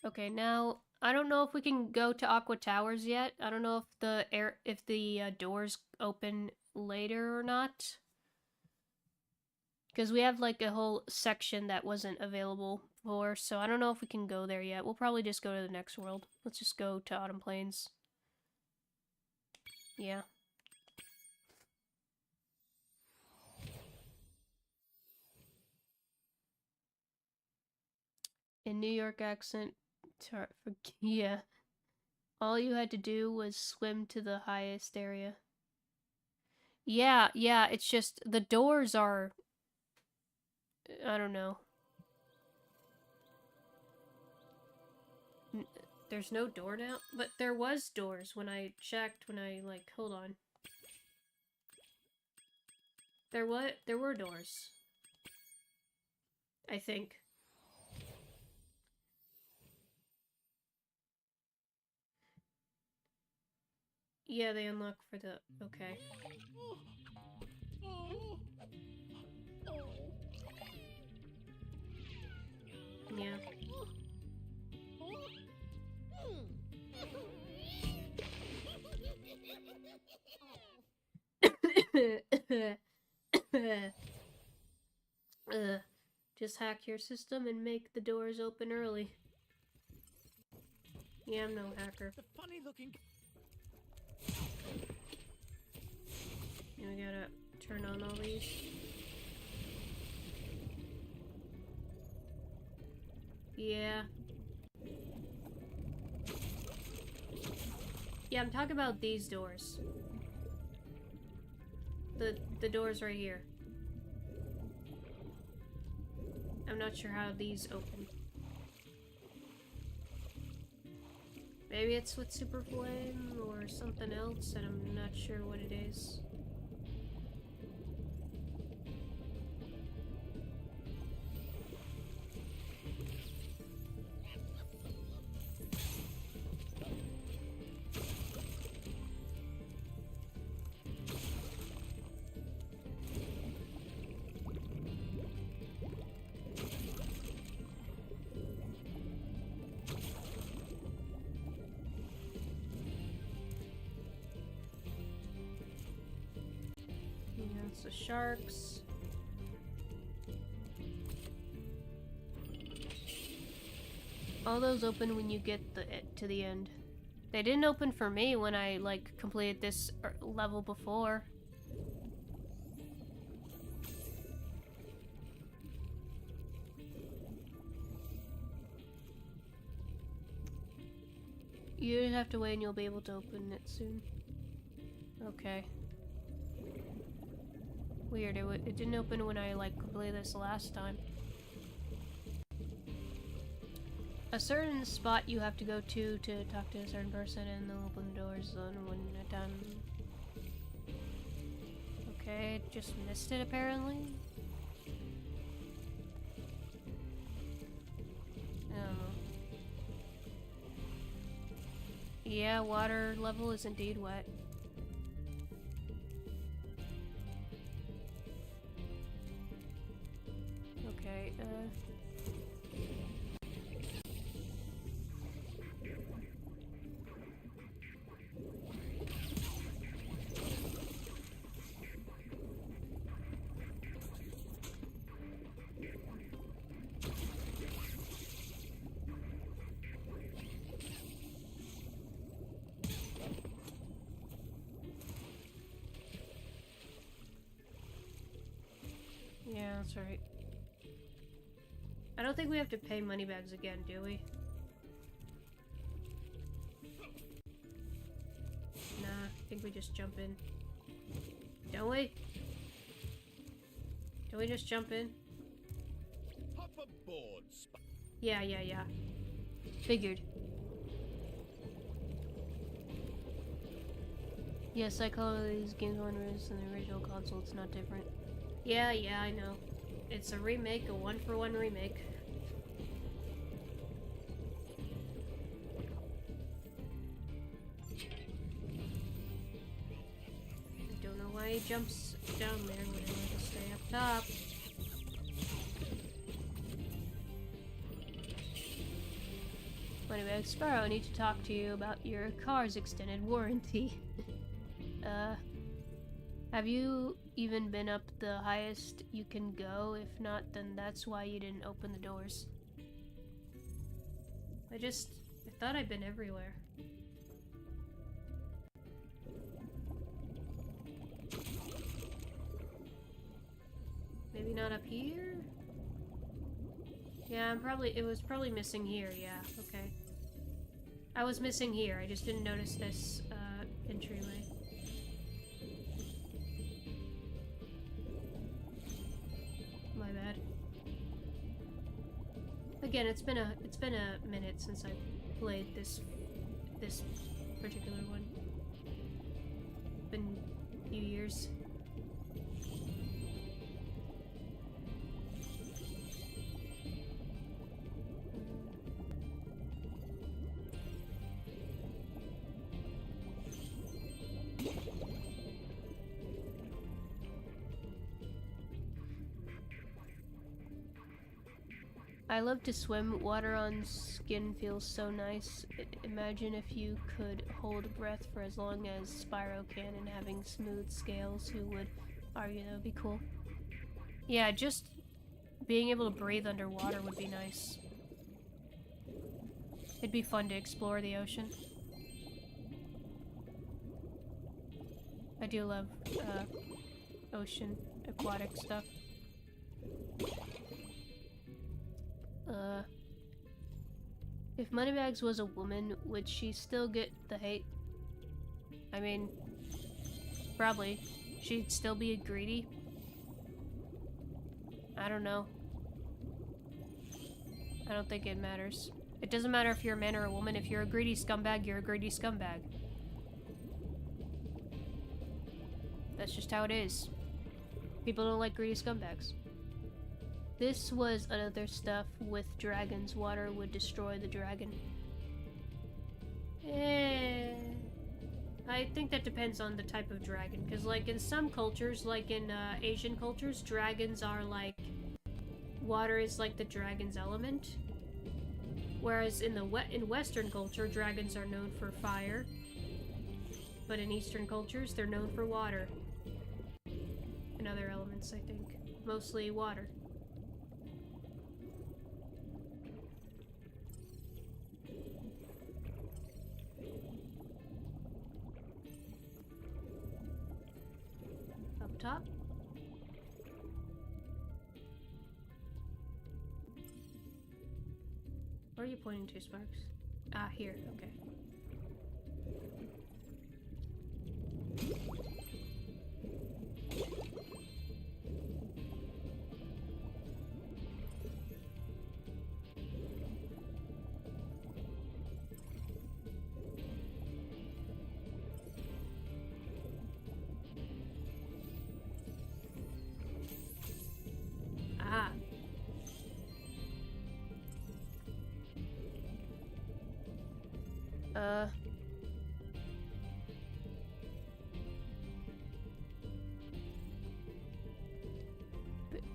Okay, now I don't know if we can go to Aqua Towers yet. I don't know if the doors open later or not. Because we have like a whole section that wasn't available for, so I don't know if we can go there yet. We'll probably just go to the next world. Let's just go to Autumn Plains. Yeah. In New York accent, yeah. All you had to do was swim to the highest area. Yeah, it's just the doors are... I don't know. There's no door now? But there was doors when I checked, hold on. There were doors. I think. Yeah, they unlock for the... Okay. Yeah. Just hack your system and make the doors open early. Yeah, I'm no hacker. The funny looking. And we gotta turn on all these. Yeah. Yeah, I'm talking about these doors. The doors right here. I'm not sure how these open. Maybe it's with Super Flame or something else, and I'm not sure what it is. The sharks. All those open when you get to the end. They didn't open for me when I like completed this level before. You just have to wait and you'll be able to open it soon. Okay. Weird, it didn't open when I like completed this last time. A certain spot you have to go to talk to a certain person and they'll open the doors on one at a time. Okay, just missed it apparently. I don't know. Yeah, water level is indeed wet. Okay, yeah, that's right. I don't think we have to pay money bags again, do we? Nah, I think we just jump in. Don't we? Don't we just jump in? Hop aboard, Spyro. Yeah. Figured. Yes, I call these games one released in the original console, it's not different. Yeah, I know. It's a remake, a one-for-one remake. I don't know why he jumps down there when I want to stay up top. Anyway, Spyro, I need to talk to you about your car's extended warranty. Have you even been up the highest you can go? If not, then that's why you didn't open the doors. I thought I'd been everywhere. Maybe not up here? Yeah, it was probably missing here, yeah, okay. I was missing here, I just didn't notice this, entryway. My bad. Again, it's been a minute since I played this particular one. Been a few years. I love to swim. Water on skin feels so nice. Imagine if you could hold breath for as long as Spyro can and having smooth scales. Who would argue that would be cool? Yeah, just being able to breathe underwater would be nice. It'd be fun to explore the ocean. I do love, ocean aquatic stuff. If Moneybags was a woman, would she still get the hate? I mean, probably. She'd still be greedy. I don't know. I don't think it matters. It doesn't matter if you're a man or a woman. If you're a greedy scumbag, you're a greedy scumbag. That's just how it is. People don't like greedy scumbags. This was another stuff with dragons. Water would destroy the dragon. I think that depends on the type of dragon. Because, like, in some cultures, like in Asian cultures, dragons are like... Water is like the dragon's element. Whereas in Western culture, dragons are known for fire. But in Eastern cultures, they're known for water. And other elements, I think. Mostly water. Up top. Where are you pointing to, Sparks? Ah, here, okay. Ah.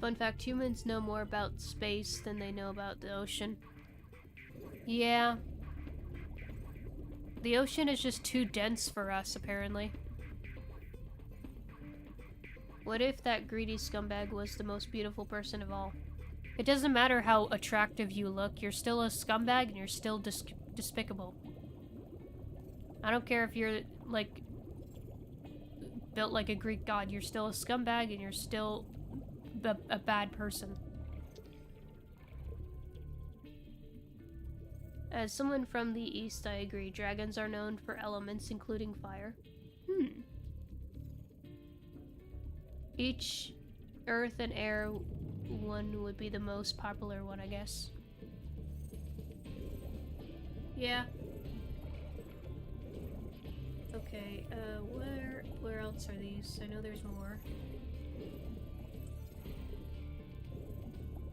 Fun fact, humans know more about space than they know about the ocean. Yeah. The ocean is just too dense for us, apparently. What if that greedy scumbag was the most beautiful person of all? It doesn't matter how attractive you look, you're still a scumbag and you're still despicable. I don't care if you're, like, built like a Greek god, you're still a scumbag and you're still a bad person. As someone from the East, I agree. Dragons are known for elements, including fire. Each earth and air one would be the most popular one, I guess. Yeah. Okay, where else are these? I know there's more.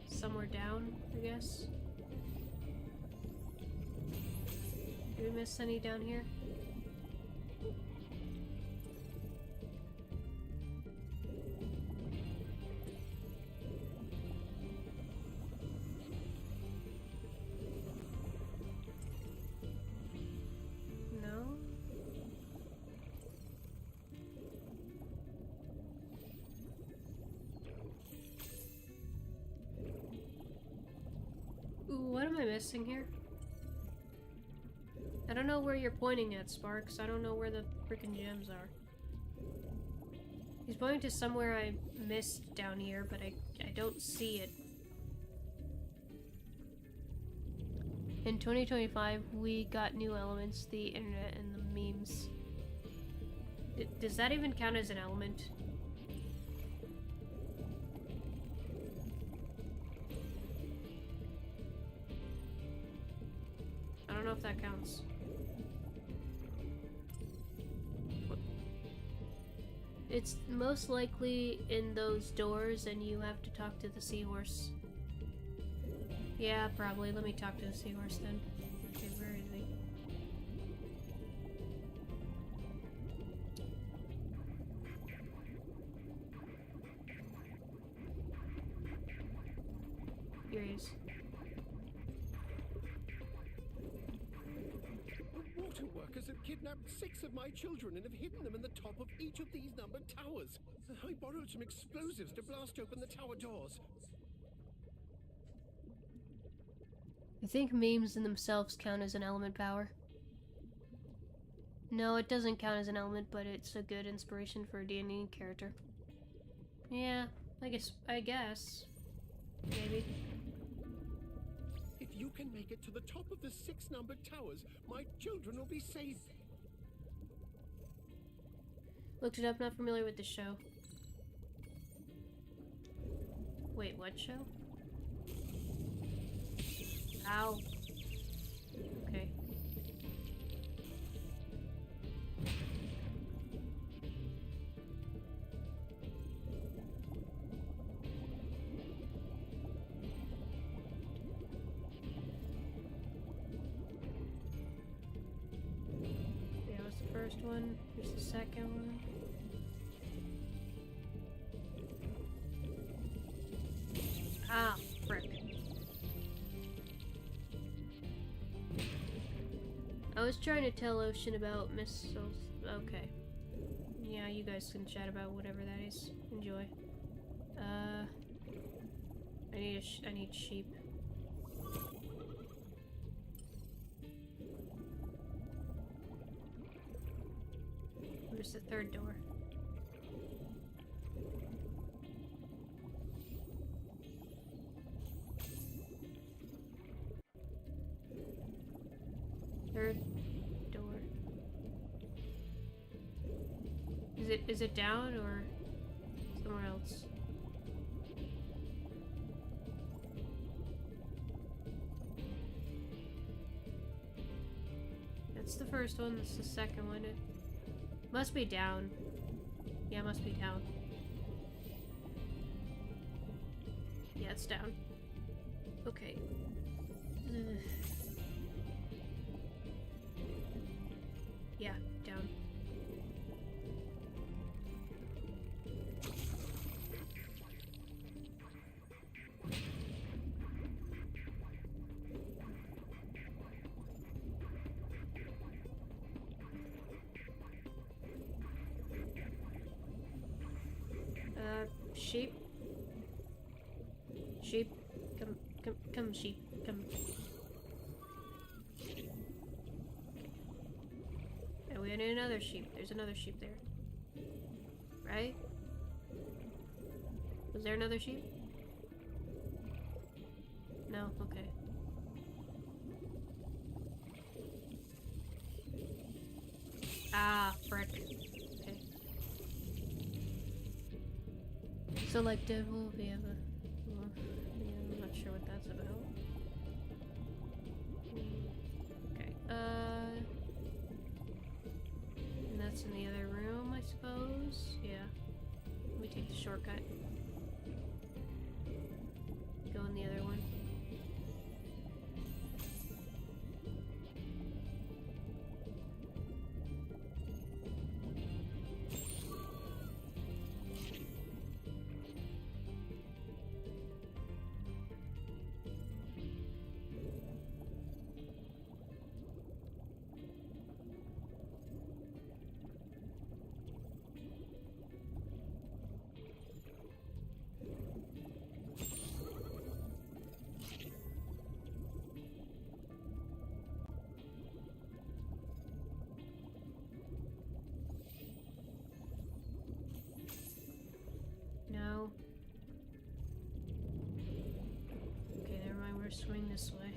Somewhere down, I guess. Did we miss any down here? No? Ooh, what am I missing here? I don't know where you're pointing at, Sparks. I don't know where the freaking gems are. He's pointing to somewhere I missed down here, but I don't see it. In 2025, we got new elements, the internet and the memes. Does that even count as an element? I don't know if that counts. It's most likely in those doors, and you have to talk to the seahorse. Yeah, probably. Let me talk to the seahorse then. Okay, where is he? Here he is. Ripto workers have kidnapped 6 of my children and have hidden them in the top of each of these numbered towers. I borrowed some explosives to blast open the tower doors. I think memes in themselves count as an element power. No, it doesn't count as an element, but it's a good inspiration for a D&D character. Yeah, I guess. Maybe. If you can make it to the top of the 6 numbered towers, my children will be safe. Looked it up, not familiar with the show. Wait, what show? Ow. Okay. That was the first one. Here's the second one. Ah, frick. I was trying to tell Ocean about missiles. Okay. Yeah, you guys can chat about whatever that is. Enjoy. I need sheep. Where's the third door? Third door. Is it down or somewhere else? That's the first one, that's the second one. It must be down. Yeah, it must be down. Yeah, it's down. Okay. Ugh. Yeah, down. Sheep. Sheep. Come, sheep. Come. And we need another sheep. There's another sheep there. Right? Was there another sheep? No? Okay. Ah, frick. Okay. Selective will be of a... Well, yeah, I'm not sure what that's about. Okay, and that's in the other room, I suppose? Yeah. Let me take the shortcut. Go in the other one. No. Okay, never mind, we're swing this way.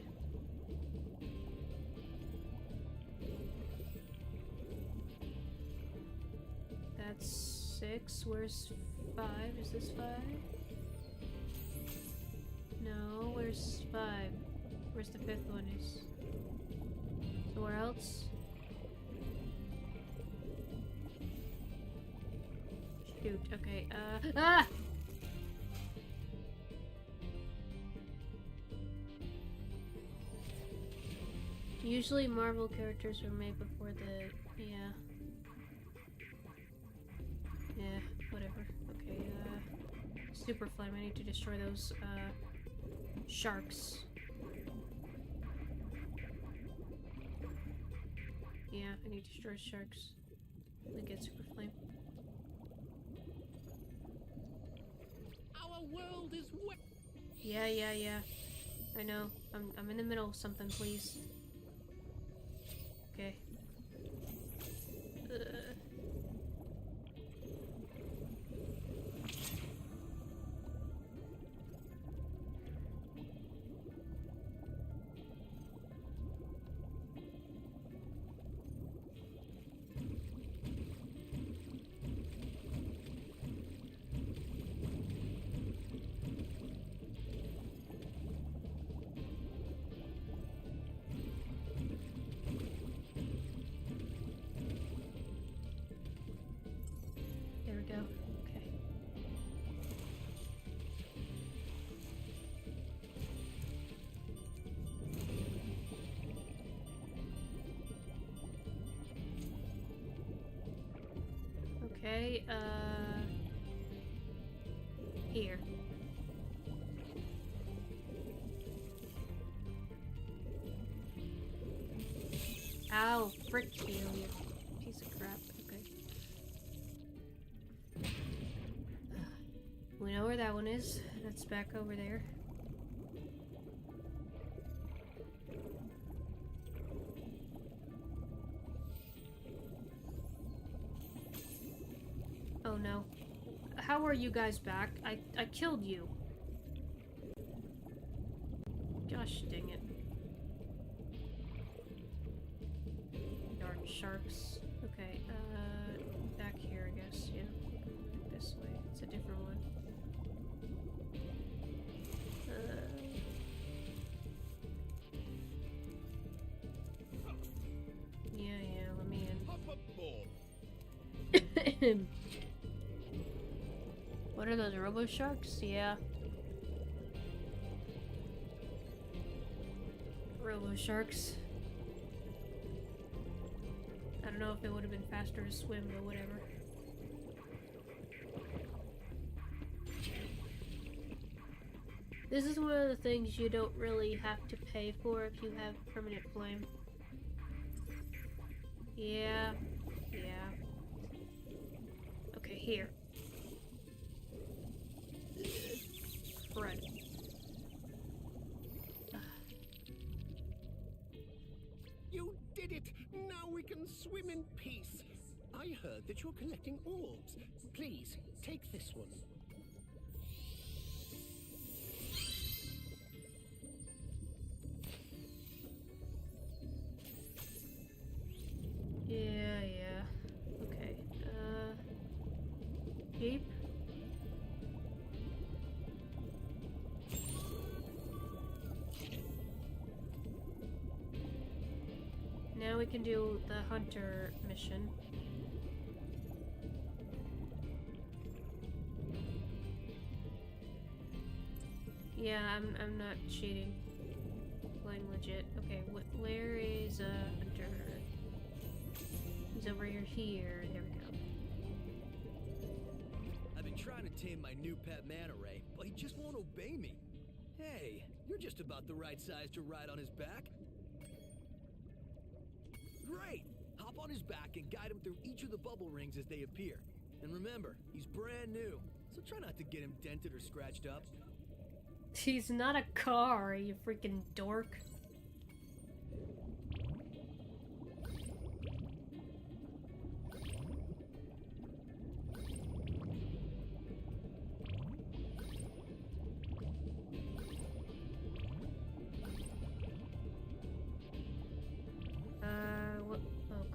That's 6. Where's 5? Is this 5? No, where's 5? Where's the 5th one is? Somewhere else? Shoot, okay, ah! Usually Marvel characters were made before the, yeah. Yeah, whatever. Okay, Super Flame, I need to destroy those, sharks. Yeah, I need to destroy sharks. We get super flame. Our world is wet. Yeah. I know. I'm in the middle of something, please. Okay. There we go. Okay. Okay, here. Ow, frick you, you piece of crap. Okay. We know where that one is. That's back over there. Oh no. How are you guys back? I killed you. Gosh dang it. Darn sharks. Okay, back here I guess, yeah. This way. It's a different one. Yeah, let me Hop aboard. in. What are those, robo sharks? Yeah. Robo sharks. I don't know if it would have been faster to swim, but whatever. This is one of the things you don't really have to pay for if you have permanent flame. Yeah. Okay, here. Crud. You did it! Now we can swim in peace. I heard that you're collecting orbs. Please, take this one. Yeah. Okay. Jeep. Now we can do the hunter mission. Yeah, I'm not cheating. Playing legit. Okay, where is hunter? He's over here. There we go. I've been trying to tame my new pet manta ray, but he just won't obey me. Hey, you're just about the right size to ride on his back. Great! Hop on his back and guide him through each of the bubble rings as they appear. And remember, he's brand new, so try not to get him dented or scratched up. He's not a car, you freaking dork.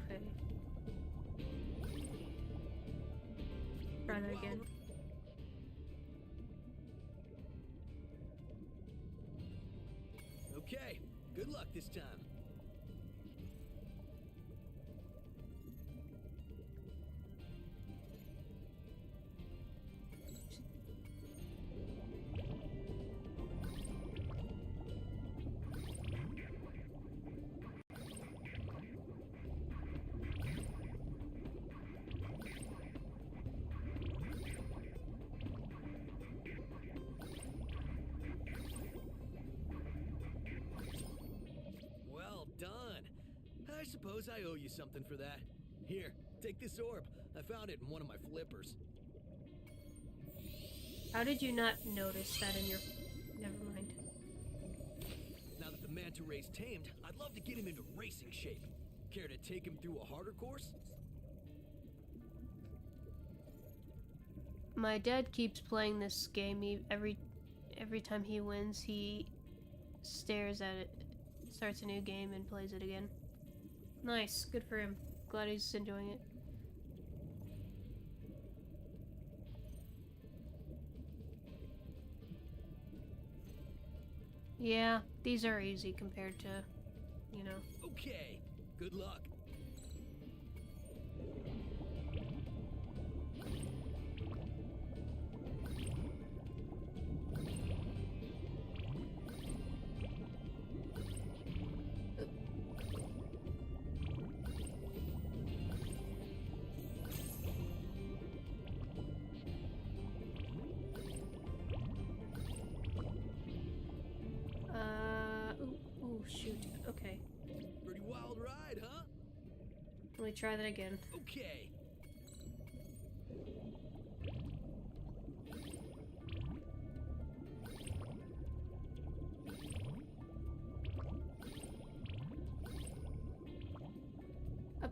Okay. Try that again. Okay, good luck this time. suppose I owe you something for that. Here, take this orb. I found it in one of my flippers. How did you not notice that in your... Never mind. Now that the manta ray's tamed, I'd love to get him into racing shape. Care to take him through a harder course? My dad keeps playing this game. Every time he wins, he stares at it, starts a new game, and plays it again. Nice. Good for him. Glad he's enjoying it. Yeah, these are easy compared to, you know. Okay, good luck. Shoot. Okay. Pretty wild ride, huh? Let me try that again. Okay. Up.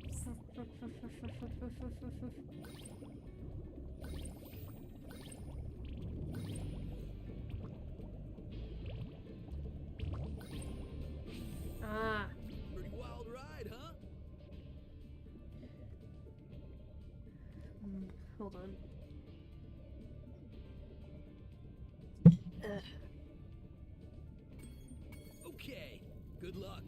Ah. Pretty wild ride, huh? Hold on. Okay, good luck.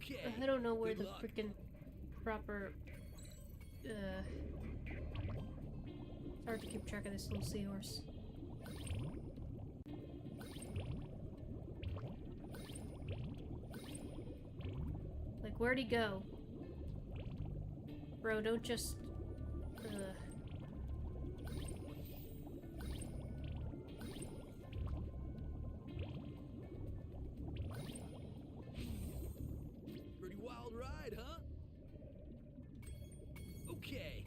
Okay. I don't know where Good the luck. freaking proper. It's hard to keep track of this little seahorse. Like, where'd he go? Bro, don't just. Pretty wild ride, huh? Okay.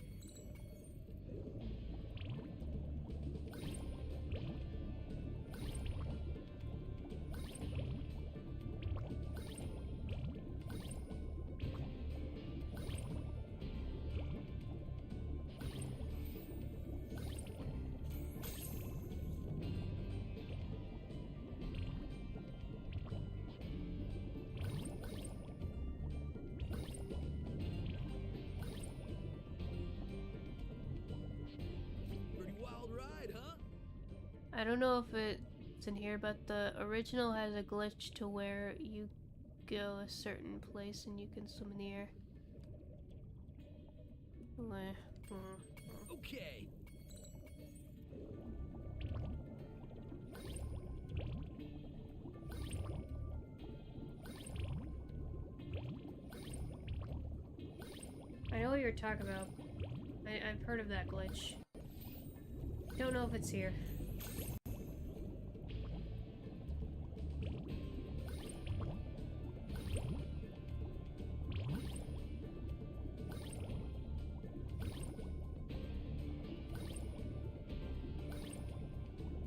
Pretty wild ride, huh? I don't know if it's in here, but the original has a glitch to where you go a certain place and you can swim in the air. Okay. I know what you're talking about. I've heard of that glitch. Don't know if it's here.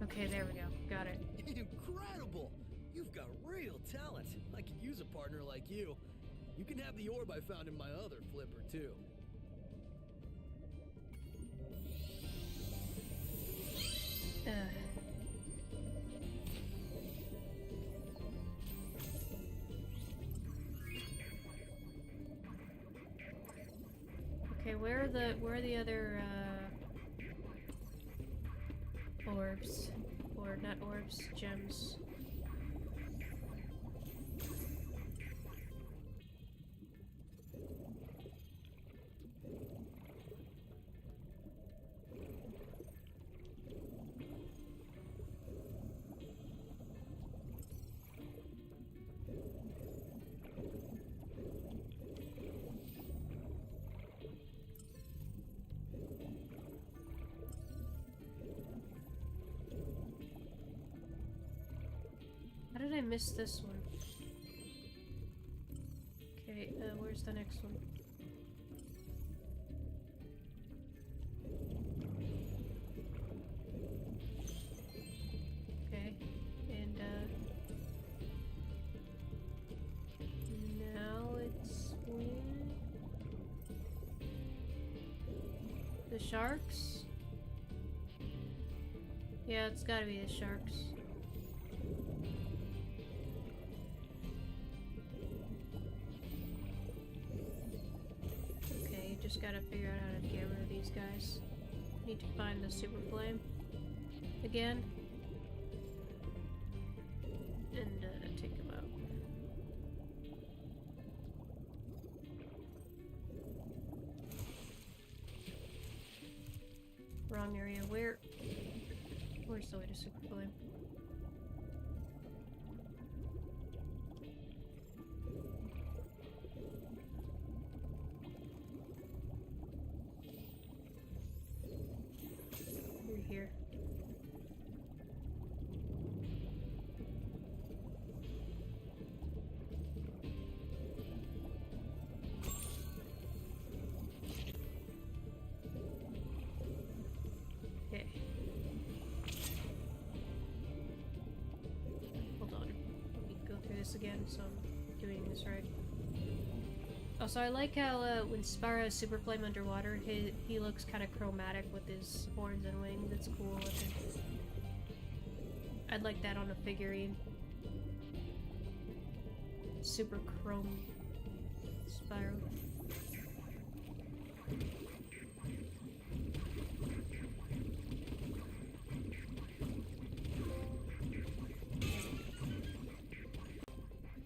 Okay, there we go. Got it. Incredible! You've got real talent. I could use a partner like you. You can have the orb I found in my other flipper, too. Okay, where are the other orbs? Or not orbs, gems. missed this one. Okay, where's the next one? Okay, and now it's where? The sharks? Yeah, it's gotta be the sharks. Okay, just gotta figure out how to get rid of these guys. Need to find the super flame again. And take them out. Wrong area. Where's the way to super flame? We're here. Okay. Hold on. Let me go through this again so I'm doing this right. Also, I like how when Spyro has Super Flame underwater, he looks kind of chromatic with his horns and wings. It's cool looking. I'd like that on a figurine. Super chrome Spyro.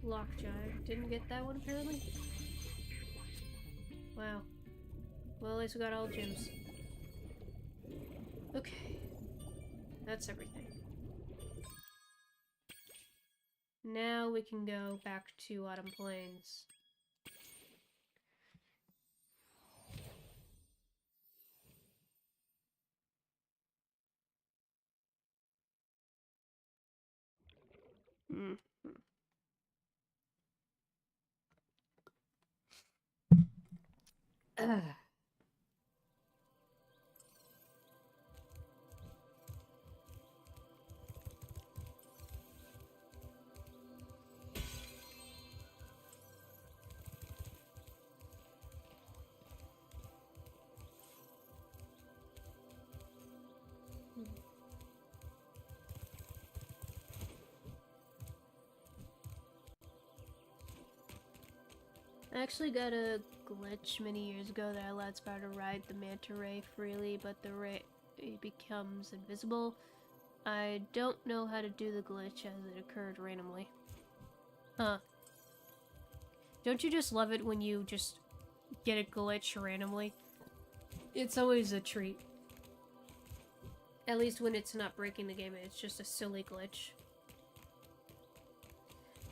Lockjaw. Didn't get that one apparently. Wow. Well, at least we got all gems. Okay. That's everything. Now we can go back to Autumn Plains. Ugh. I actually got a glitch many years ago that allowed Spyro to ride the manta ray freely, but the ray becomes invisible. I don't know how to do the glitch as it occurred randomly. Huh. Don't you just love it when you just get a glitch randomly? It's always a treat. At least when it's not breaking the game and it's just a silly glitch.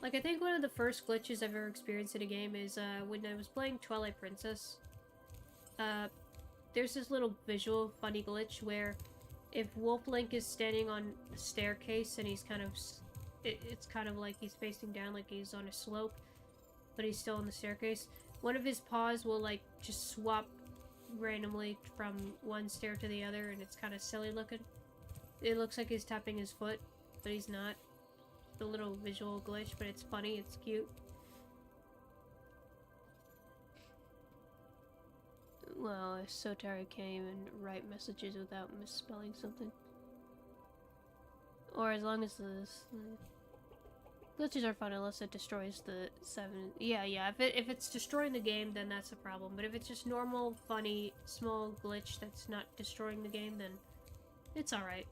Like, I think one of the first glitches I've ever experienced in a game is when I was playing Twilight Princess. There's this little visual funny glitch where if Wolf Link is standing on a staircase and he's kind of... It's kind of like he's facing down, like he's on a slope, but he's still on the staircase. One of his paws will, like, just swap randomly from one stair to the other, and it's kind of silly looking. It looks like he's tapping his foot, but he's not. The little visual glitch, but it's funny, it's cute. Well, I'm so tired I can't even write messages without misspelling something. Or as long as the glitches are fun unless it destroys the 7... Yeah, if it's destroying the game, then that's a problem. But if it's just normal, funny, small glitch that's not destroying the game, then it's alright.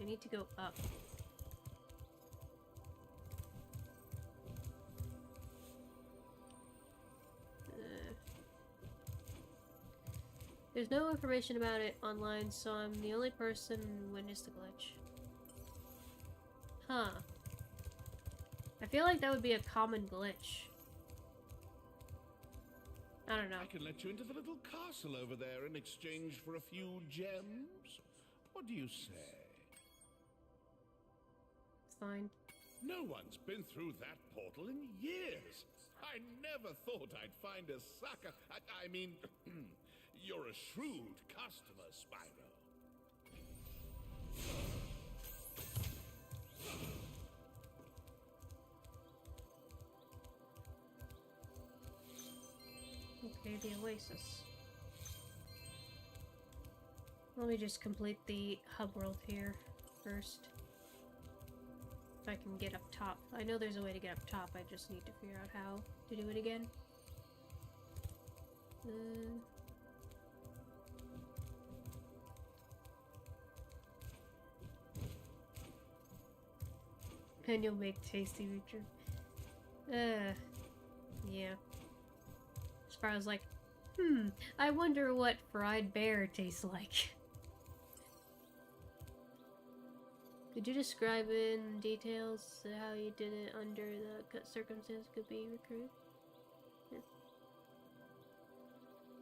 I need to go up. There's no information about it online, so I'm the only person who witnessed the glitch. Huh. I feel like that would be a common glitch. I don't know. I can let you into the little castle over there in exchange for a few gems. What do you say? Fine. No one's been through that portal in years. I never thought I'd find a sucker. I mean, you're a shrewd customer, Spyro. Okay, the Oasis. Let me just complete the hub world here first. If I can get up top. I know there's a way to get up top, I just need to figure out how to do it again. And you'll make tasty Richard. Yeah. Spyro's like, I wonder what fried bear tastes like. Could you describe in details how you did it under the circumstances could be recruited? Yeah.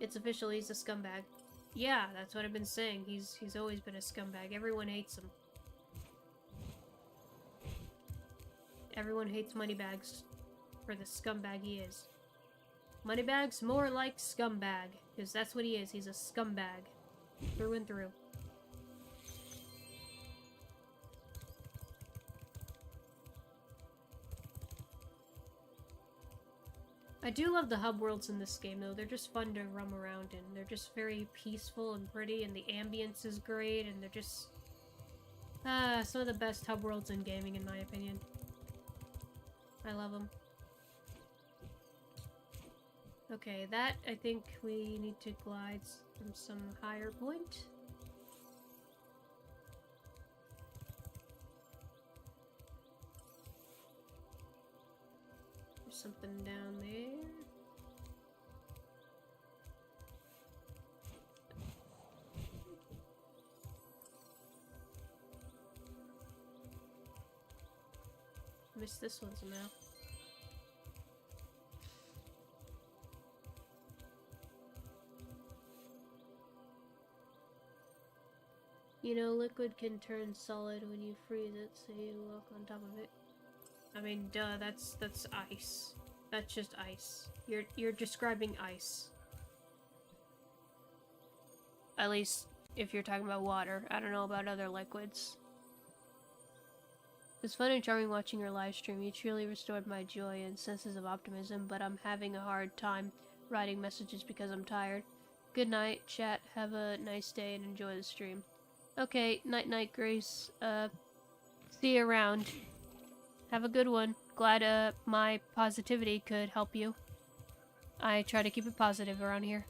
It's official, he's a scumbag. Yeah, that's what I've been saying. He's always been a scumbag. Everyone hates him. Everyone hates Moneybags for the scumbag he is. Moneybags more like scumbag, because that's what he is. He's a scumbag. Through and through. I do love the hub worlds in this game, though. They're just fun to roam around in. They're just very peaceful and pretty, and the ambience is great, and they're just... some of the best hub worlds in gaming, in my opinion. I love them. Okay, that, I think we need to glide from some higher point. There's something down there. Missed this one somehow. You know, liquid can turn solid when you freeze it, so you walk on top of it. I mean, duh, that's ice. That's just ice. You're describing ice. At least if you're talking about water. I don't know about other liquids. It's fun and charming watching your live stream. You truly restored my joy and senses of optimism, but I'm having a hard time writing messages because I'm tired. Good night, chat. Have a nice day and enjoy the stream. Okay, night-night, Grace. See you around. Have a good one. Glad, my positivity could help you. I try to keep it positive around here.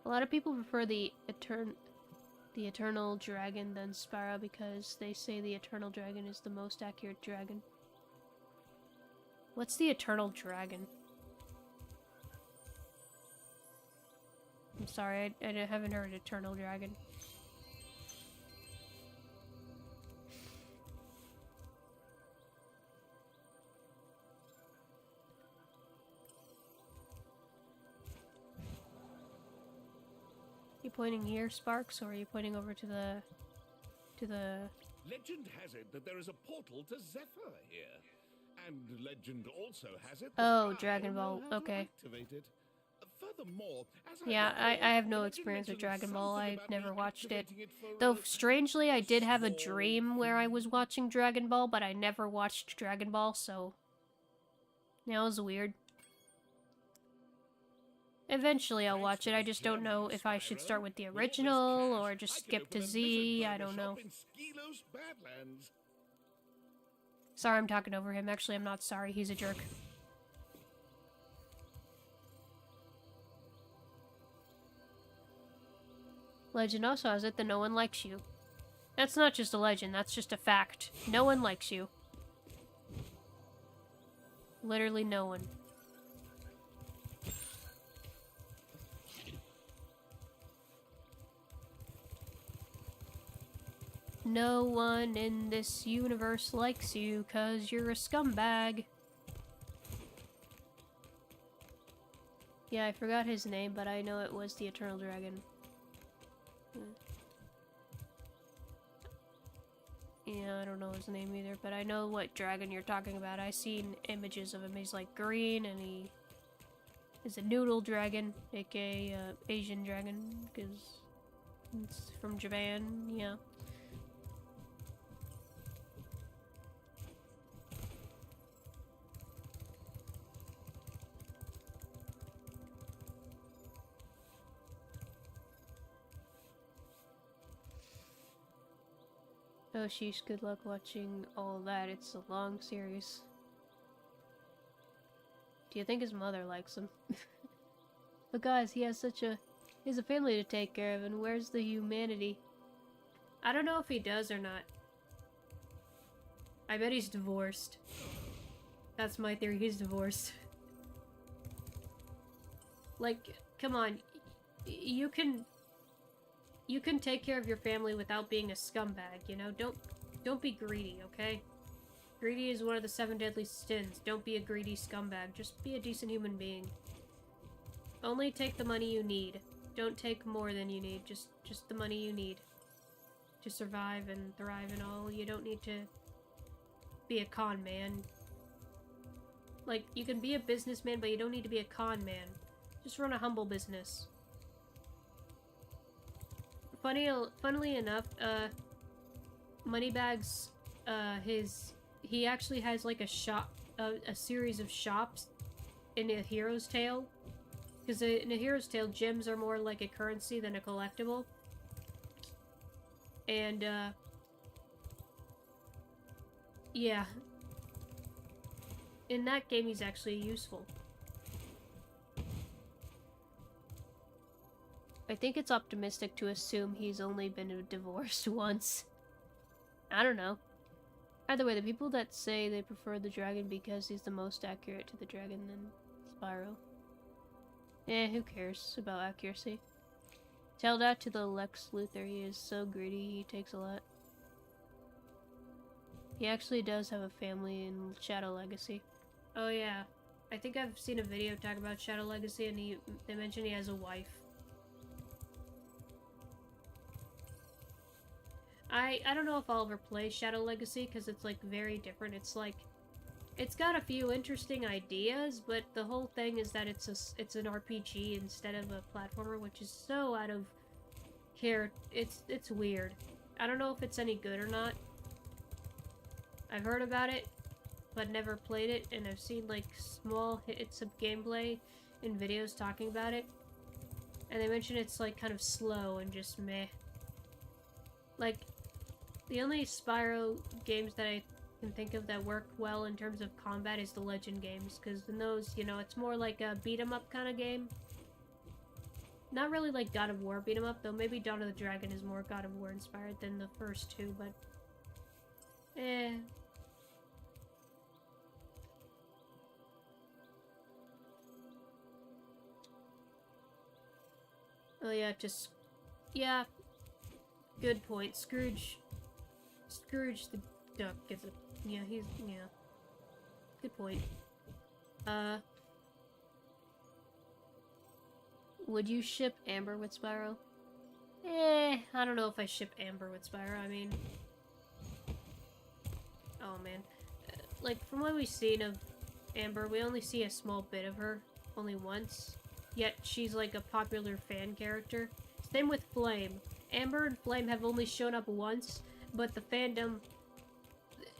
A lot of people prefer the Eternal Dragon than Spyro because they say the Eternal Dragon is the most accurate dragon. What's the Eternal Dragon? I'm sorry, I haven't heard Eternal Dragon. You pointing here, Sparks, or are you pointing over to the... Legend has it that there is a portal to Zephyr here. And legend also has it that Oh, I Dragon know Ball, how to okay. activate it. Furthermore, as Yeah, recall, I have no legend experience with mentions Dragon Ball. something I've about never me watched it. activating it for, Though, strangely, I did have a small dream where I was watching Dragon Ball, but I never watched Dragon Ball, so... Yeah, it was weird. Eventually I'll watch it, I just don't know if I should start with the original, or just skip to Z, I don't know. Sorry I'm talking over him, actually I'm not sorry, he's a jerk. Legend also has it that no one likes you. That's not just a legend, that's just a fact. No one likes you. Literally no one. No one in this universe likes you, 'cause you're a scumbag. Yeah, I forgot his name, but I know it was the Eternal Dragon. Yeah, I don't know his name either, but I know what dragon you're talking about. I've seen images of him. He's like green, and he is a noodle dragon, aka Asian dragon, because it's from Japan, yeah. Oh, sheesh, good luck watching all that. It's a long series. Do you think his mother likes him? But guys, he has a family to take care of, and where's the humanity? I don't know if he does or not. I bet he's divorced. That's my theory, he's divorced. Like, come on. You can take care of your family without being a scumbag, you know? Don't be greedy, okay? Greedy is one of the 7 deadly sins. Don't be a greedy scumbag. Just be a decent human being. Only take the money you need. Don't take more than you need. Just the money you need to survive and thrive and all. You don't need to be a con man. Like, you can be a businessman, but you don't need to be a con man. Just run a humble business. Funnily enough, Moneybags, he actually has like a shop, a series of shops in A Hero's Tale. Because in A Hero's Tale, gems are more like a currency than a collectible. And, yeah. In that game, he's actually useful. I think it's optimistic to assume he's only been divorced once. I don't know. Either way, the people that say they prefer the dragon because he's the most accurate to the dragon than Spyro. Who cares about accuracy? Tell that to the Lex Luthor. He is so greedy, he takes a lot. He actually does have a family in Shadow Legacy. Oh yeah. I think I've seen a video talk about Shadow Legacy, and they mentioned he has a wife. I don't know if I'll ever play Shadow Legacy, because it's, like, very different. It's, like, it's got a few interesting ideas, but the whole thing is that it's an RPG instead of a platformer, which is so out of care. It's weird. I don't know if it's any good or not. I've heard about it, but never played it, and I've seen, like, small hits of gameplay in videos talking about it. And they mention it's, like, kind of slow and just meh. Like, the only Spyro games that I can think of that work well in terms of combat is the Legend games, because in those, you know, it's more like a beat-em-up kind of game. Not really like God of War beat-em-up, though maybe Dawn of the Dragon is more God of War inspired than the first two, but... Oh yeah, just... Yeah. Good point. Scrooge the duck gets a... Yeah, he's... Yeah. Good point. Would you ship Amber with Spyro? I don't know if I ship Amber with Spyro, I mean... Oh man. Like, from what we've seen of Amber, we only see a small bit of her. Only once. Yet, she's like a popular fan character. Same with Flame. Amber and Flame have only shown up once, but the fandom,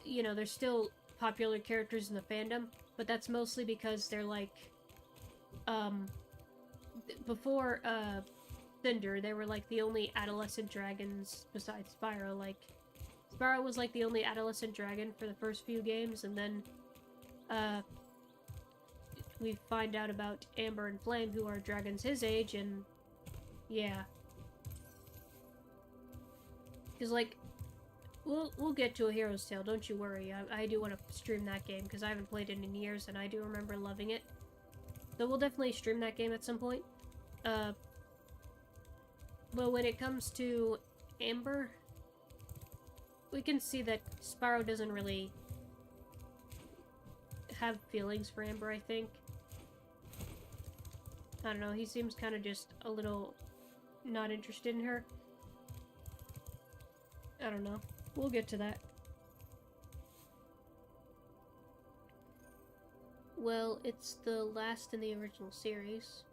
you know, they're still popular characters in the fandom, but that's mostly because they're like, before, Cinder, they were like the only adolescent dragons besides Spyro. Like, Spyro was like the only adolescent dragon for the first few games, and then, we find out about Amber and Flame, who are dragons his age, and, yeah. Because, like, we'll get to A Hero's Tale, don't you worry. I do want to stream that game, because I haven't played it in years, and I do remember loving it. So we'll definitely stream that game at some point. But when it comes to Amber, we can see that Spyro doesn't really have feelings for Amber, I think. I don't know, he seems kind of just a little not interested in her. I don't know. We'll get to that. Well, it's the last in the original series.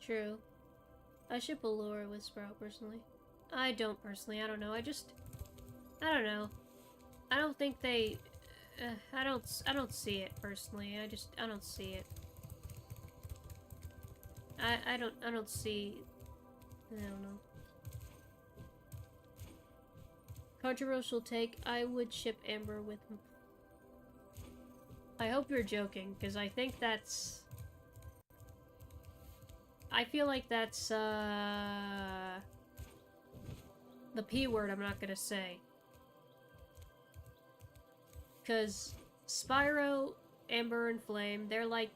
True. I ship Allura with Spyro personally. I don't personally, I don't know. I don't know. I don't think they... I don't see it personally. I don't see it. I don't see... I don't know. Controversial take, I would ship Amber with him. I hope you're joking, because I think that's... I feel like that's, the P word I'm not gonna say. Because Spyro, Amber, and Flame, they're like...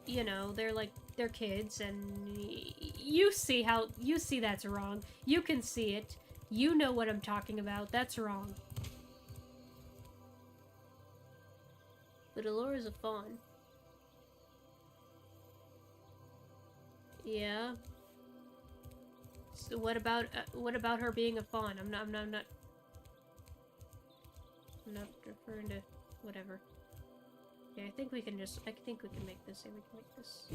You know, they're kids, and you see that's wrong. You can see it. You know what I'm talking about. That's wrong. But Allura's a fawn. Yeah. So what about her being a fawn? I'm not referring to whatever. Yeah, I think we can make this. Yeah, we can make this.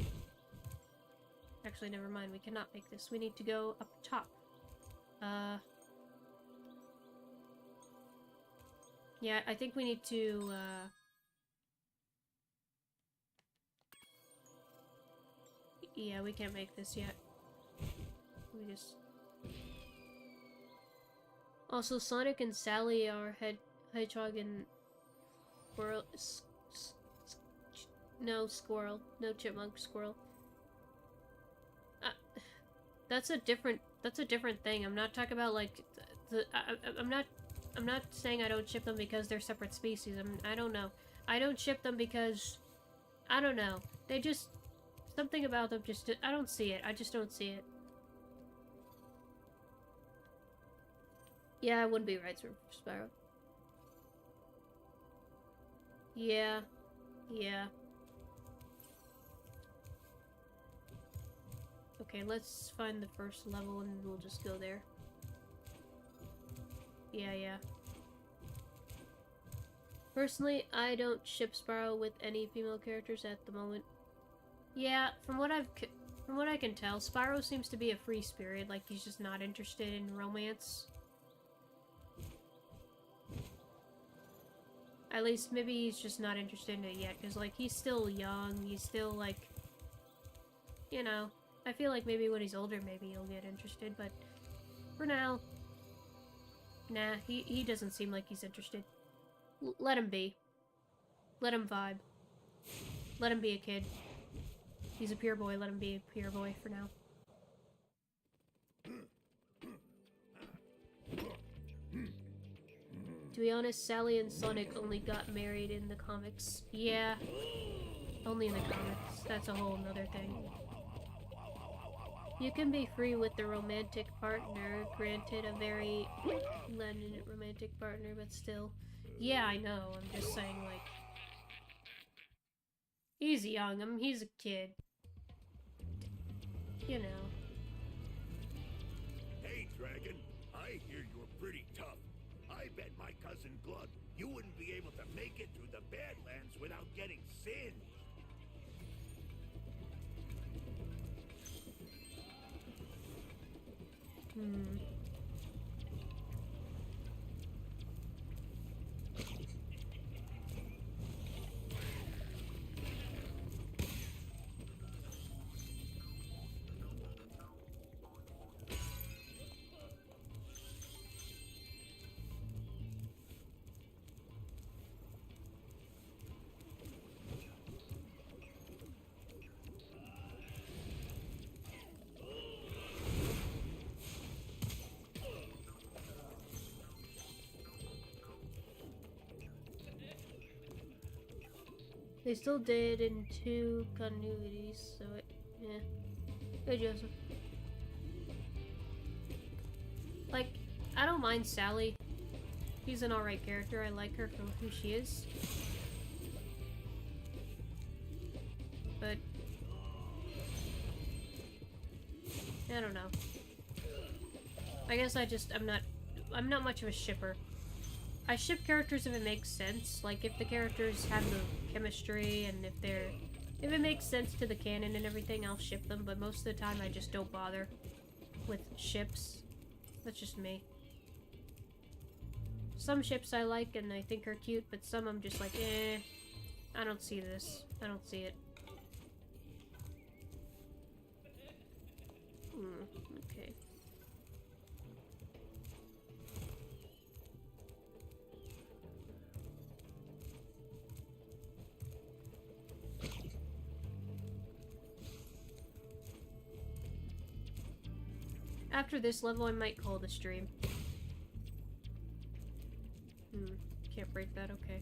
Actually, never mind. We cannot make this. We need to go up top. Yeah, I think we need to, yeah, we can't make this yet. We just... Also, Sonic and Sally are Hedgehog and Squirrel... No, Squirrel. No Chipmunk, Squirrel. That's a different thing. I'm not talking about, like, I'm not saying I don't ship them because they're separate species. I don't know. I don't ship them because... I don't know. They just... Something about them just... I don't see it. I just don't see it. Yeah, I wouldn't be right for Spyro. Yeah. Yeah. Okay, let's find the first level and we'll just go there. Yeah. Personally, I don't ship Spyro with any female characters at the moment. Yeah, from what I can tell, Spyro seems to be a free spirit, like he's just not interested in romance. At least, maybe he's just not interested in it yet, because, like, he's still young, he's still, like, you know, I feel like maybe when he's older, maybe he'll get interested, but for now, nah, he doesn't seem like he's interested. Let him be. Let him vibe. Let him be a kid. He's a pure boy, let him be a pure boy for now. To be honest, Sally and Sonic only got married in the comics. Yeah, only in the comics. That's a whole nother thing. You can be free with the romantic partner, granted a very Lennon romantic partner, but still. Yeah, I know, I'm just saying, like... He's young, he's a kid. You know. Hey, Dragon, I hear you're pretty tough. I bet my cousin Glug, you wouldn't be able to make it through the Badlands without getting singed. They still did in 2 continuities, so it, yeah. Good, Joseph. Like, I don't mind Sally. She's an alright character. I like her for who she is. But I don't know. I guess I'm not much of a shipper. I ship characters if it makes sense, like if the characters have the chemistry and if it makes sense to the canon and everything, I'll ship them, but most of the time I just don't bother with ships. That's just me. Some ships I like and I think are cute, but some I'm just like, eh, I don't see this. I don't see it. Okay. After this level, I might call the stream. Can't break that, okay.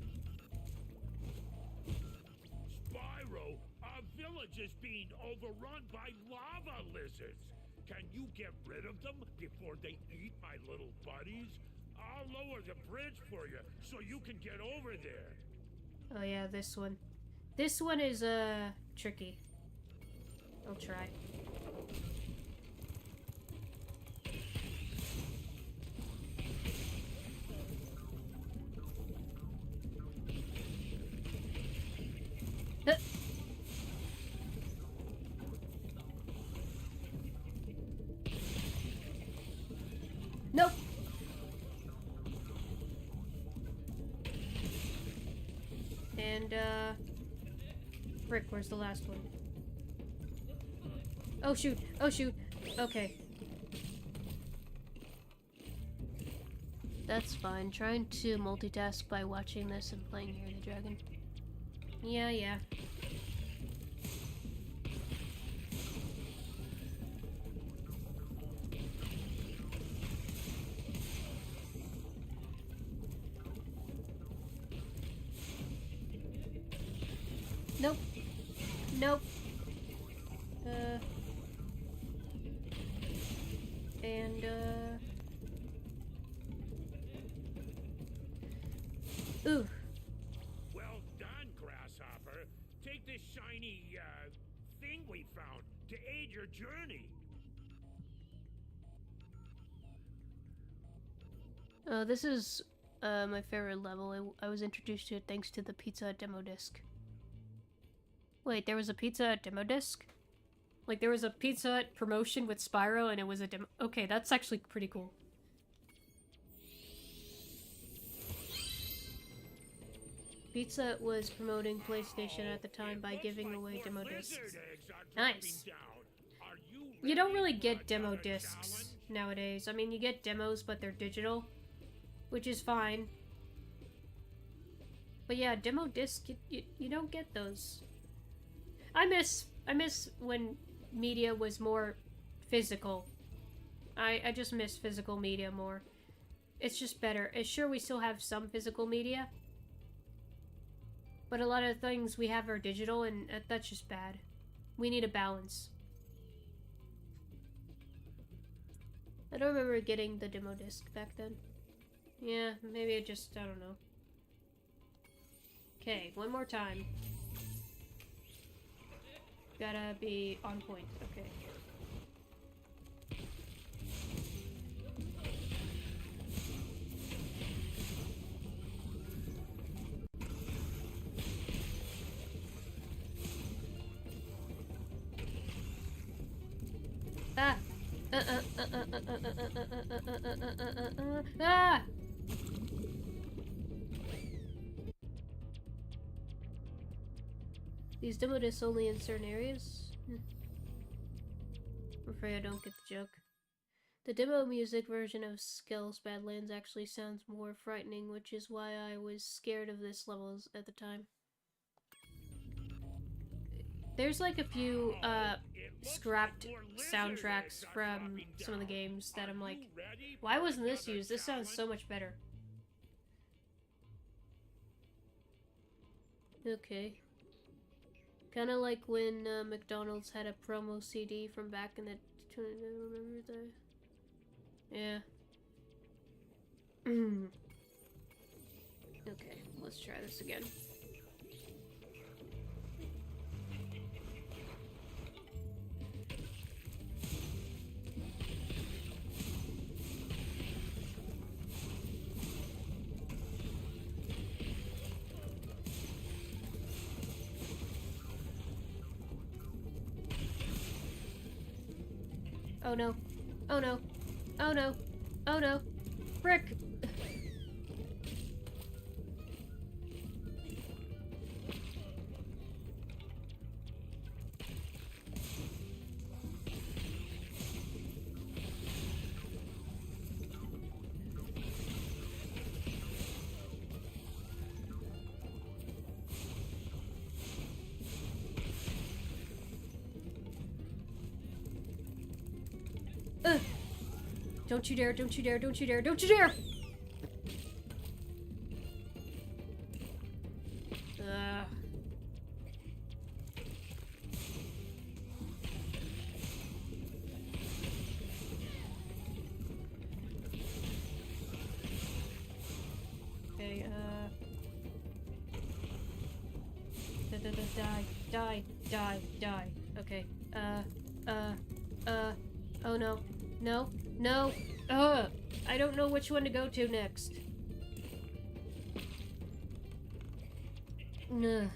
Spyro, our village is being overrun by lava lizards. Can you get rid of them before they eat my little buddies? I'll lower the bridge for you so you can get over there. Oh yeah, this one. This one is, tricky. I'll try. Nope. And, Rick, where's the last one? Oh shoot! Oh shoot! Okay. That's fine. Trying to multitask by watching this and playing Here the Dragon. Yeah. Nope. Nope. Ooh. Well done, Grasshopper. Take this shiny, thing we found to aid your journey. This is, my favorite level. I was introduced to it thanks to the Pizza Hut demo disc. Wait, there was a Pizza Hut demo disc? Like, there was a Pizza Hut promotion with Spyro and it was a demo- Okay, that's actually pretty cool. Pizza Hut was promoting PlayStation at the time by giving away demo discs. Nice. You don't really get demo discs nowadays. I mean, you get demos, but they're digital, which is fine. But yeah, demo disc, you don't get those. I miss when media was more physical. I just miss physical media more. It's just better. It's sure we still have some physical media, but a lot of things we have are digital, and that's just bad. We need a balance. I don't remember getting the demo disc back then. Yeah, maybe I don't know. Okay, one more time. Gotta be on point, okay. Ah! Ah! These demo discs only in certain areas? I'm afraid I don't get the joke. The demo music version of Skell's Badlands actually sounds more frightening, which is why I was scared of this level at the time. There's like a few scrapped soundtracks from some of the games that I'm like, why wasn't this used? This sounds so much better. Okay. Kinda like when McDonald's had a promo CD from back in the... Remember that? Yeah. Okay, let's try this again. Oh no. Oh no. Oh no. Oh no. Frick! Don't you dare, don't you dare, don't you dare, don't you dare! Okay, die. Okay, oh no. No! I don't know which one to go to next. Ugh.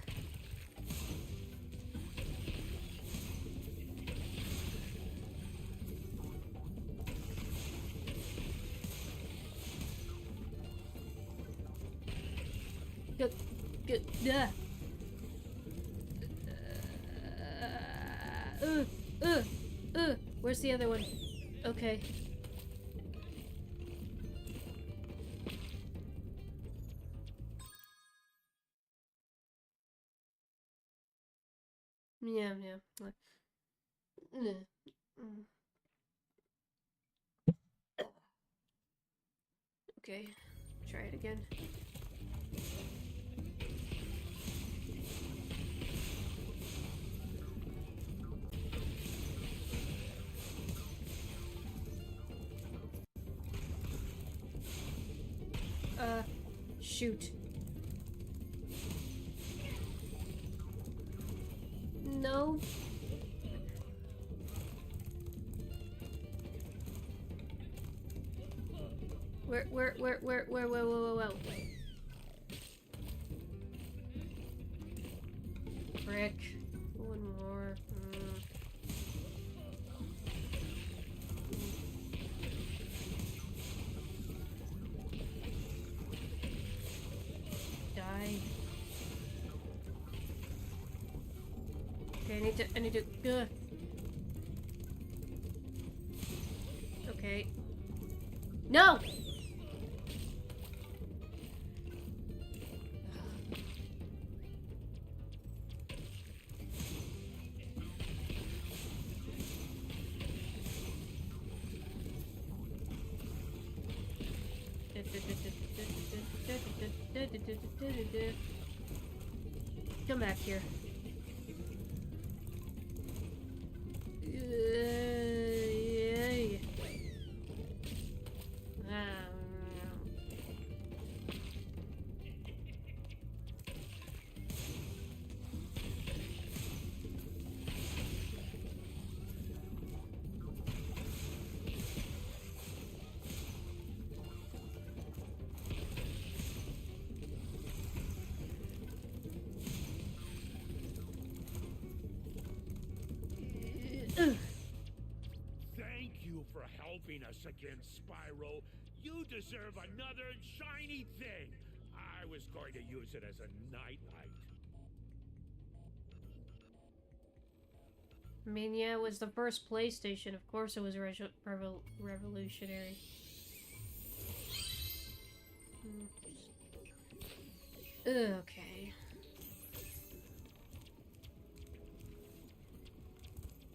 Yeah. Where's the other one? Okay. Yeah. Okay, try it again. Shoot. No. Whoa. Frick. One more. Die. Okay, I need to, Okay. No! Come back here. Thank you for helping us against Spyro. You deserve another shiny thing. I was going to use it as a nightlight. I mean, yeah, it was the first PlayStation. Of course it was revolutionary. Okay.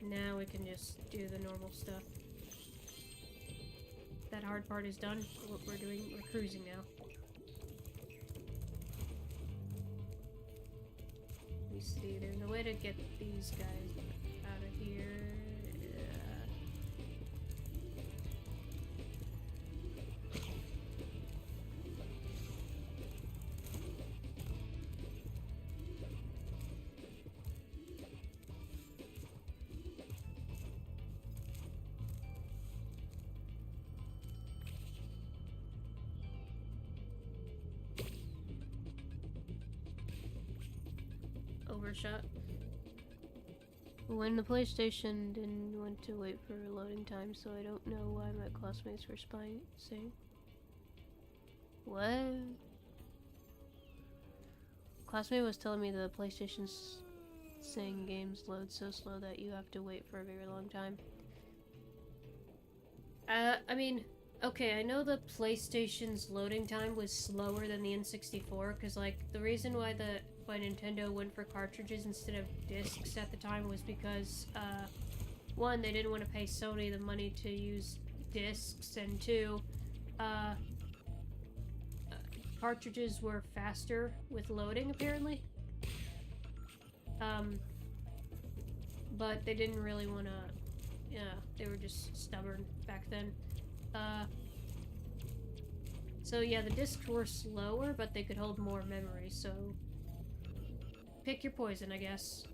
Now we can just do the normal stuff. That hard part is done. What we're cruising now. Let me see, there's a way to get these guys out of here. Overshot. when the PlayStation didn't want to wait for loading time, so I don't know why my classmates were saying. What? Classmate was telling me the PlayStation's saying games load so slow that you have to wait for a very long time. I mean, okay, I know the PlayStation's loading time was slower than the N64, because, like, the reason why Nintendo went for cartridges instead of discs at the time was because, one, they didn't want to pay Sony the money to use discs, and two, cartridges were faster with loading, apparently. But they didn't really want to, yeah, they were just stubborn back then. So yeah, the discs were slower, but they could hold more memory, so pick your poison, I guess.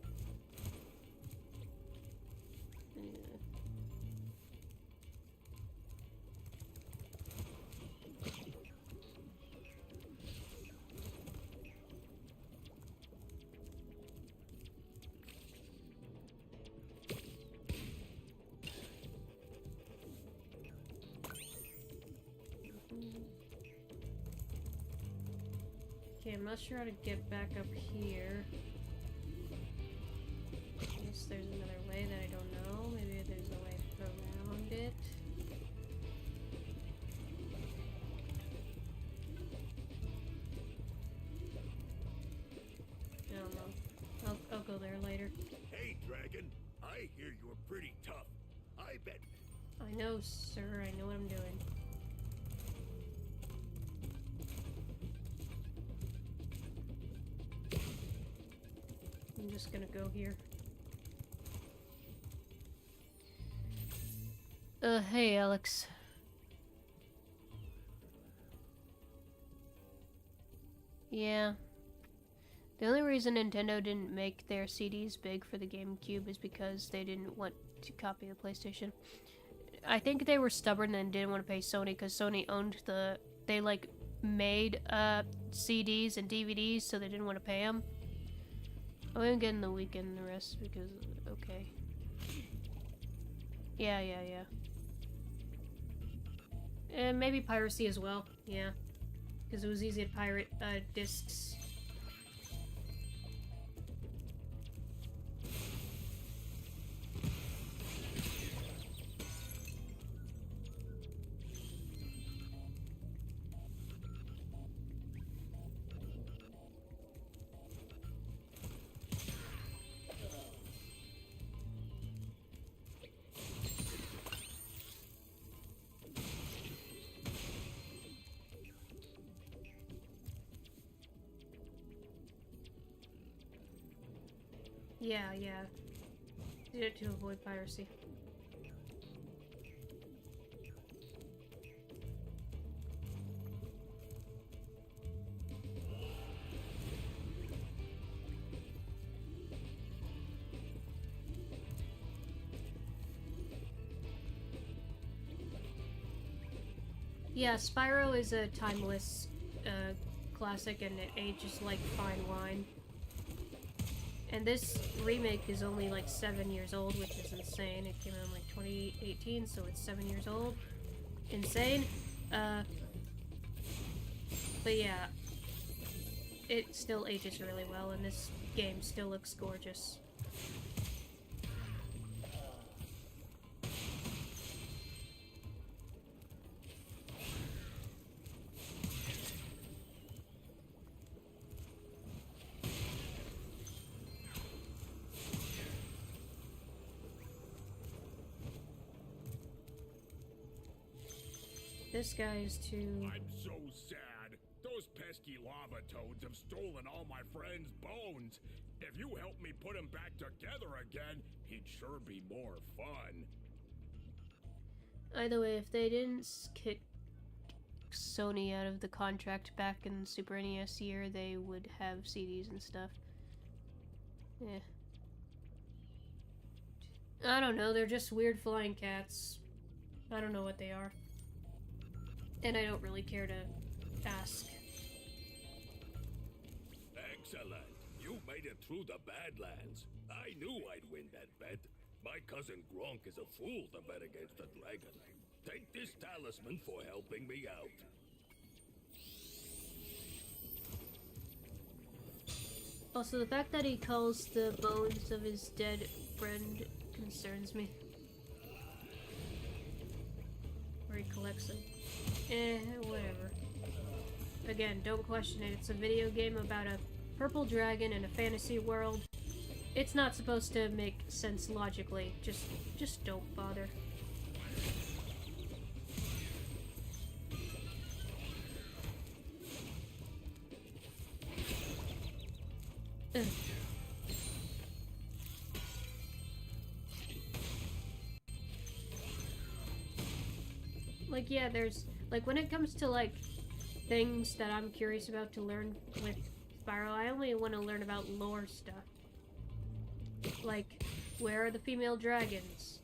Okay, I'm not sure how to get back up here. I guess there's another way that I don't know. Maybe there's a way around it. I don't know. I'll go there later. Hey, Dragon. I hear you're pretty tough. I bet. I know, sir. I know what I'm doing. I'm just gonna go here. Hey, Alex. Yeah. The only reason Nintendo didn't make their CDs big for the GameCube is because they didn't want to copy the PlayStation. I think they were stubborn and didn't want to pay Sony because Sony owned the... They, like, made CDs and DVDs, so they didn't want to pay them. I'm gonna get in the weekend the rest because... Okay. Yeah. And maybe piracy as well. Yeah. Because it was easy to pirate discs. Yeah. Did it to avoid piracy. Yeah, Spyro is a timeless classic and it ages like fine wine. And this remake is only like 7 years old, which is insane. It came out in like 2018, so it's 7 years old. Insane. But yeah, it still ages really well, and this game still looks gorgeous. This guy is too... I'm so sad. Those pesky lava toads have stolen all my friends' bones. If you help me put them back together again, he'd sure be more fun. Either way, if they didn't kick Sony out of the contract back in the Super NES year, they would have CDs and stuff. Yeah. I don't know, they're just weird flying cats. I don't know what they are. And I don't really care to ask. Excellent. You made it through the Badlands. I knew I'd win that bet. My cousin Gronk is a fool to bet against a dragon. Take this talisman for helping me out. Also, the fact that he calls the bones of his dead friend concerns me. Or he collects them. Whatever. Again, don't question it. It's a video game about a purple dragon in a fantasy world. It's not supposed to make sense logically. Just don't bother. Ugh. Like, yeah, there's, like, when it comes to, like, things that I'm curious about to learn with Spyro, I only want to learn about lore stuff. Like, where are the female dragons?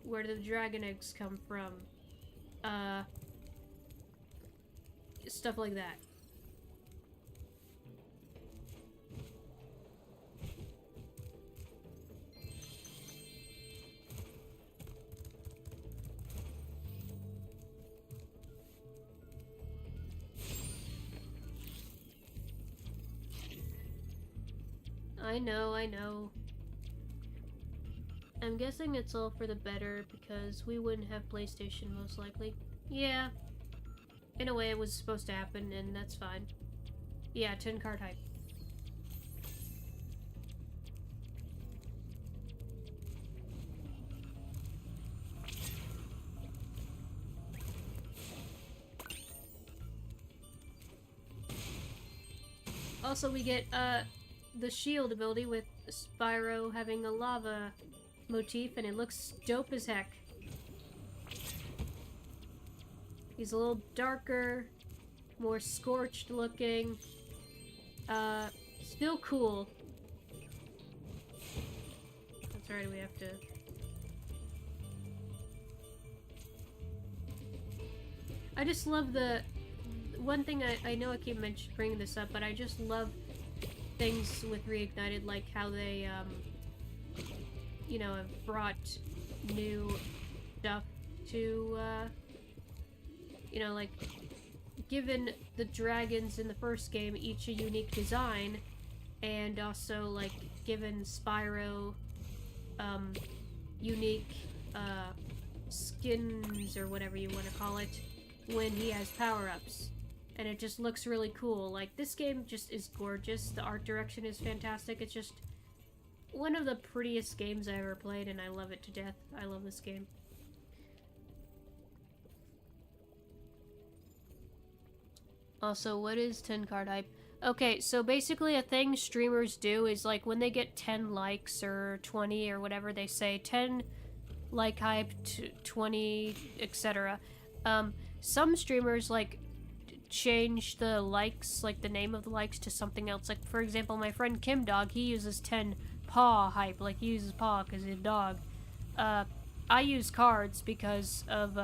Where do the dragon eggs come from? Stuff like that. I know. I'm guessing it's all for the better because we wouldn't have PlayStation most likely. Yeah. In a way it was supposed to happen and that's fine. Yeah, 10 card hype. Also we get the shield ability with Spyro having a lava motif, and it looks dope as heck. He's a little darker, more scorched looking. Still cool. That's right, we have to... I just love the... One thing I know I keep bringing this up, but I just love things with Reignited, like how they, you know, have brought new stuff to, you know, like, given the dragons in the first game each a unique design, and also, like, given Spyro, unique, skins, or whatever you want to call it, when he has power-ups. And it just looks really cool. Like, this game just is gorgeous. The art direction is fantastic. It's just one of the prettiest games I ever played, and I love it to death. I love this game. Also, what is 10 card hype? Okay, so basically a thing streamers do is, like, when they get 10 likes or 20 or whatever, they say 10 like hype, 20, etc. Some streamers, like, change the likes, like the name of the likes, to something else. Like, for example, my friend Kim Dog, he uses 10 paw hype, like he uses paw because he's a dog. I use cards because of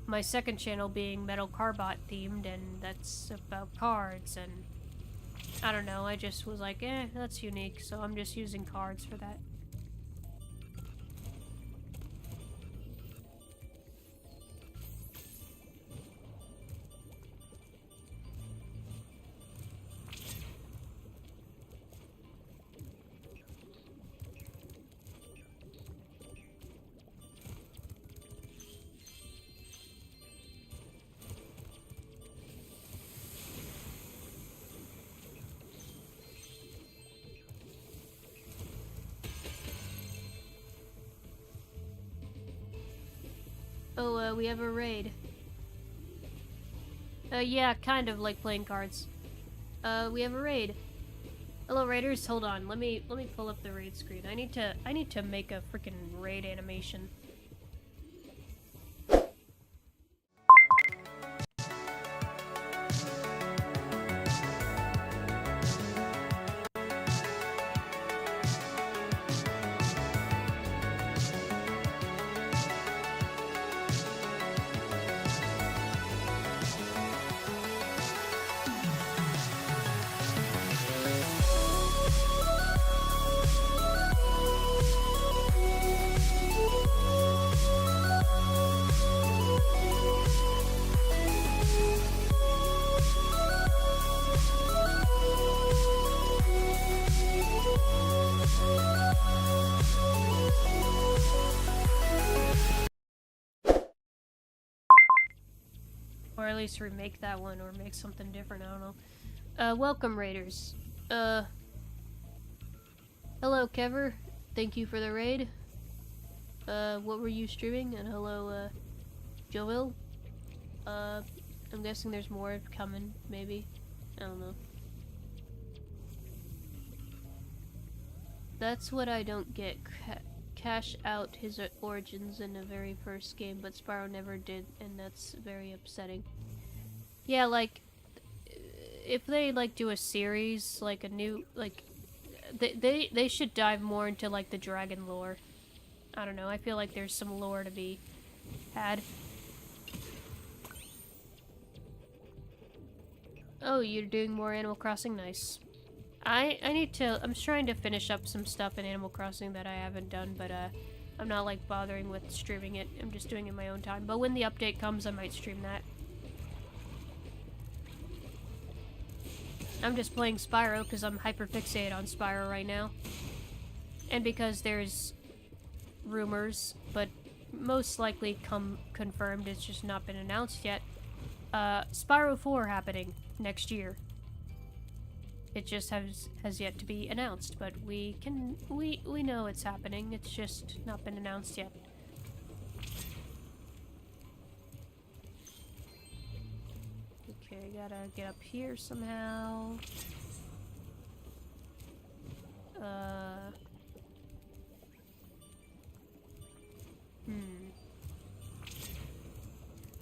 my second channel being Metal Carbot themed, and that's about cards, and I don't know, I just was like, that's unique, so I'm just using cards for that. Oh, we have a raid. Yeah, kind of like playing cards. We have a raid. Hello, raiders. Hold on. Let me pull up the raid screen. I need to make a freaking raid animation. least remake that one or make something different, I don't know. Welcome, Raiders. Hello, Kever. Thank you for the raid. What were you streaming? And hello, Joel. I'm guessing there's more coming, maybe. I don't know. That's what I don't get. Cash out his origins in the very first game, but Spyro never did, and that's very upsetting. Yeah, like, if they, like, do a series, like a new, like, they should dive more into, like, the dragon lore. I don't know, I feel like there's some lore to be had. Oh, you're doing more Animal Crossing? Nice. I'm trying to finish up some stuff in Animal Crossing that I haven't done, but, I'm not, like, bothering with streaming it. I'm just doing it in my own time. But when the update comes, I might stream that. I'm just playing Spyro because I'm hyperfixated on Spyro right now. And because there's rumors, but most likely confirmed, it's just not been announced yet. Spyro 4 happening next year. It just has yet to be announced, but we know it's happening. It's just not been announced yet. Okay, gotta get up here somehow.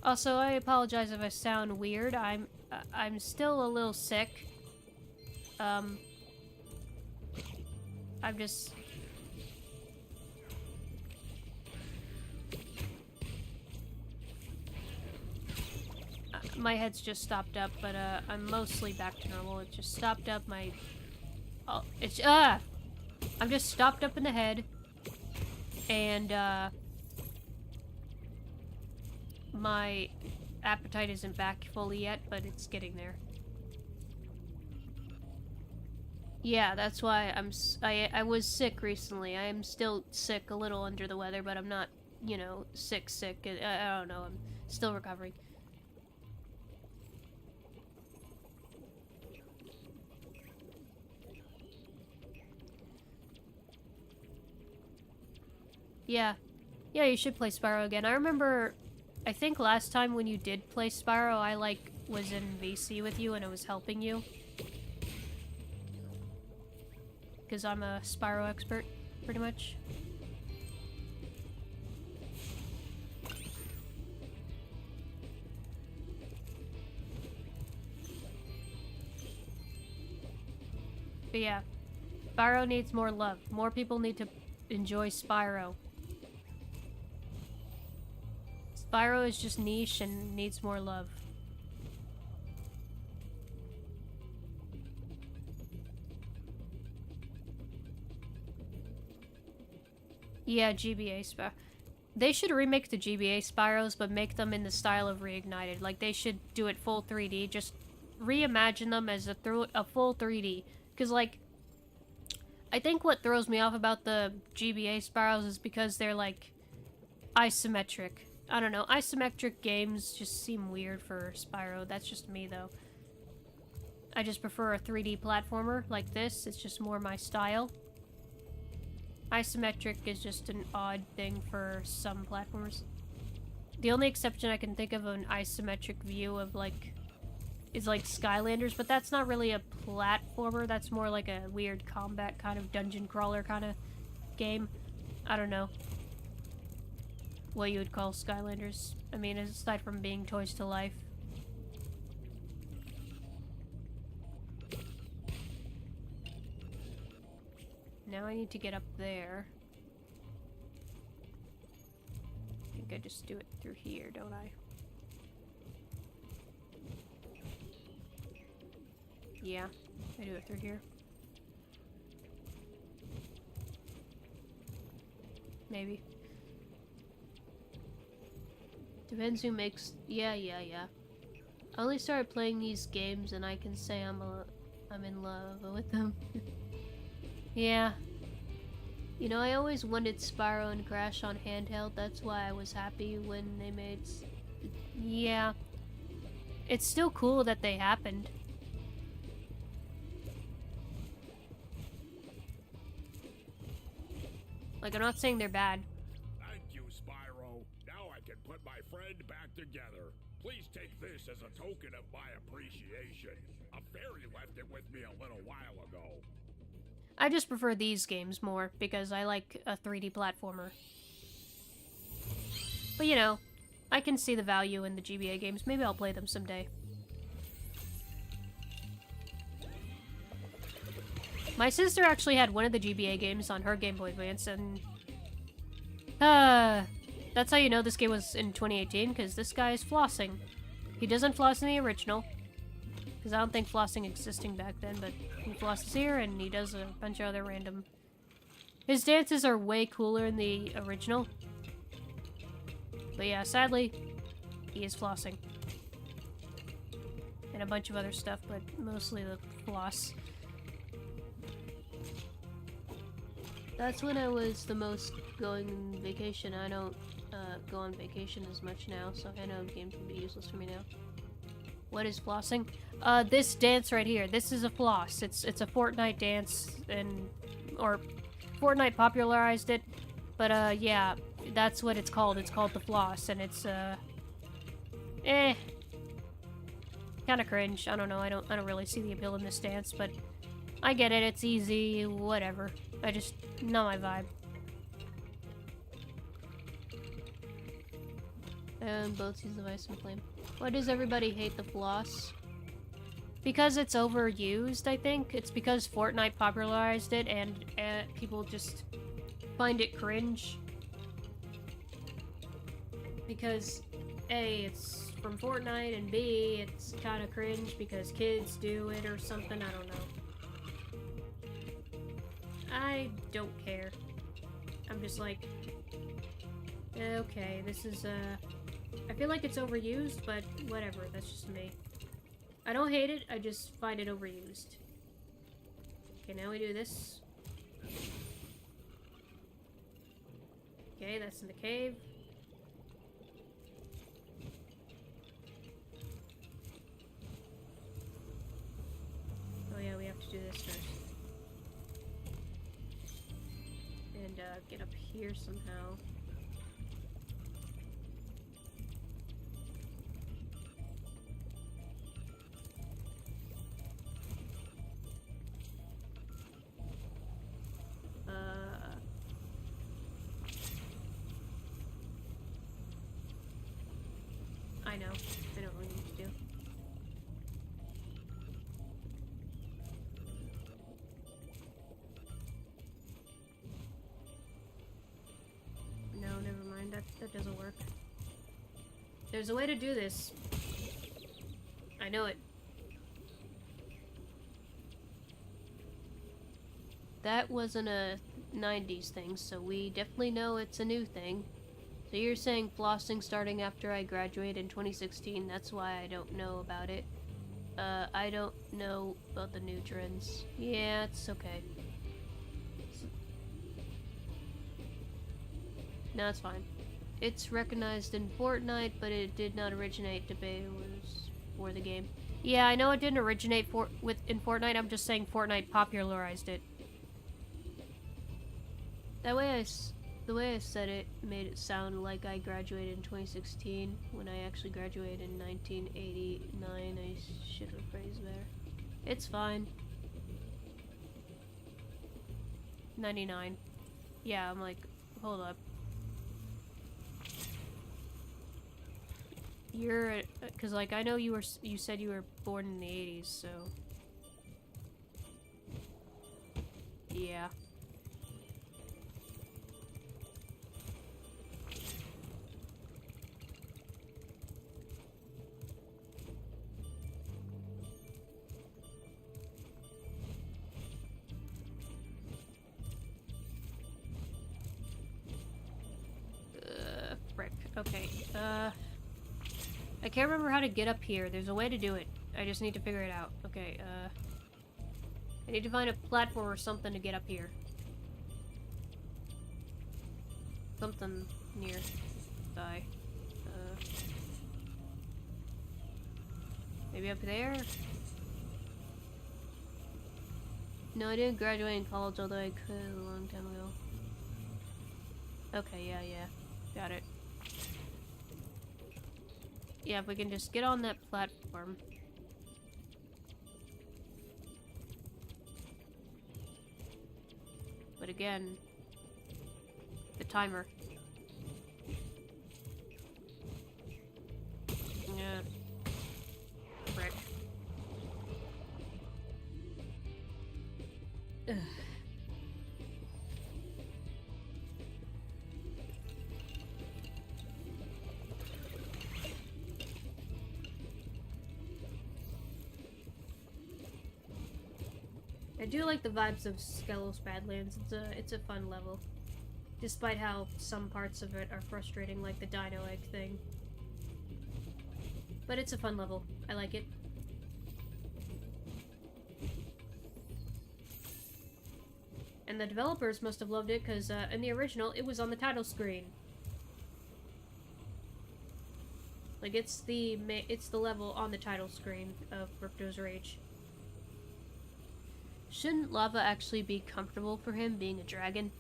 Also, I apologize if I sound weird. I'm still a little sick. I'm just... my head's just stopped up, but, I'm mostly back to normal. It just stopped up my... oh, it's... I'm just stopped up in the head. And, my appetite isn't back fully yet, but it's getting there. Yeah, that's why I was sick recently. I am still sick, a little under the weather, but I'm not, you know, sick. I don't know, I'm still recovering. Yeah. Yeah, you should play Spyro again. I remember, I think last time when you did play Spyro, I, like, was in VC with you and I was helping you. Because I'm a Spyro expert, pretty much. But yeah, Spyro needs more love. More people need to enjoy Spyro. Spyro is just niche and needs more love. Yeah, GBA Spyro. They should remake the GBA Spyros, but make them in the style of Reignited. Like, they should do it full 3D. Just reimagine them as a full 3D. Because, like, I think what throws me off about the GBA Spyros is because they're, like, isometric. I don't know. Isometric games just seem weird for Spyro. That's just me, though. I just prefer a 3D platformer like this. It's just more my style. Isometric is just an odd thing for some platformers. The only exception I can think of an isometric view of, like, is, like, Skylanders, but that's not really a platformer. That's more like a weird combat kind of dungeon crawler kind of game. I don't know what you would call Skylanders. I mean, aside from being toys to life. Now I need to get up there. I think I just do it through here, don't I? Yeah, I do it through here. Maybe. Depends who makes... Yeah. I only started playing these games and I can say I'm in love with them. Yeah. You know, I always wanted Spyro and Crash on handheld. That's why I was happy when they made... Yeah. it's still cool that they happened. Like, I'm not saying they're bad. Thank you, Spyro. Now I can put my friend back together. Please take this as a token of my appreciation. A fairy left it with me a little while ago. I just prefer these games more, because I like a 3D platformer. But you know, I can see the value in the GBA games. Maybe I'll play them someday. My sister actually had one of the GBA games on her Game Boy Advance, and... that's how you know this game was in 2018, because this guy is flossing. He doesn't floss in the original, because I don't think flossing existing back then, but he flosses here, and he does a bunch of other random... His dances are way cooler in the original. But yeah, sadly, he is flossing. And a bunch of other stuff, but mostly the floss. That's when I was the most going on vacation. I don't go on vacation as much now, so I know games can be useless for me now. What is flossing? This dance right here. This is a floss. It's a Fortnite dance, or Fortnite popularized it. But yeah, that's what it's called. It's called the floss, and it's kind of cringe. I don't know. I don't really see the appeal in this dance, but I get it. It's easy. Whatever. Not my vibe. Both use the device and flame. Why does everybody hate the floss? Because it's overused, I think. It's because Fortnite popularized it, and people just find it cringe. Because A, it's from Fortnite, and B, it's kind of cringe because kids do it or something. I don't know. I don't care. I'm just like, okay, this is, I feel like it's overused, but whatever, that's just me. I don't hate it, I just find it overused. Okay, now we do this. Okay, that's in the cave. Oh yeah, we have to do this first. And get up here somehow. I know. I don't really need to do. No, never mind. That doesn't work. There's a way to do this. I know it. That wasn't a 90s thing, so we definitely know it's a new thing. So you're saying flossing starting after I graduated in 2016, that's why I don't know about it. I don't know about the new trends. Yeah, it's okay. No, it's fine. It's recognized in Fortnite, but it did not originate. Debate was for the game. Yeah, I know it didn't originate in Fortnite, I'm just saying Fortnite popularized it. The way I said it made it sound like I graduated in 2016 when I actually graduated in 1989. I should have phrased better. It's fine. 99. Yeah, I'm like, hold up. You're, cause like I know you said you were born in the 80s, so yeah. Frick. Okay, I can't remember how to get up here. There's a way to do it. I just need to figure it out. Okay, I need to find a platform or something to get up here. Something near. Die. Maybe up there? No, I didn't graduate in college, although I could a long time ago. Okay, yeah. Got it. Yeah, if we can just get on that platform. But again, the timer. Yeah. Frick. Ugh. I do like the vibes of Skelos Badlands. It's a fun level. Despite how some parts of it are frustrating, like the dino egg thing. But it's a fun level. I like it. And the developers must have loved it, because in the original, it was on the title screen. Like, it's the level on the title screen of Ripto's Rage. Shouldn't lava actually be comfortable for him, being a dragon?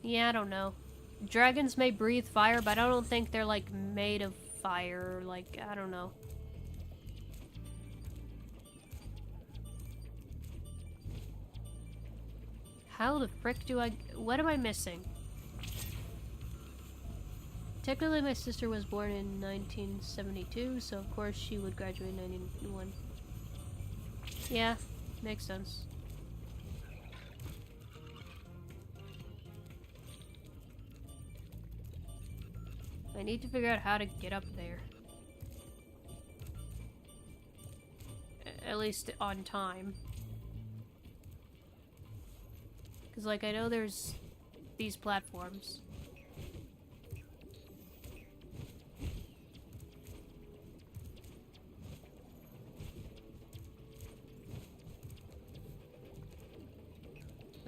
Yeah, I don't know. Dragons may breathe fire, but I don't think they're, like, made of fire. Like, I don't know. How the frick do I... What am I missing? Technically, my sister was born in 1972, so of course she would graduate in 1991. Yeah, makes sense. I need to figure out how to get up there. At least on time. Because, like, I know there's these platforms.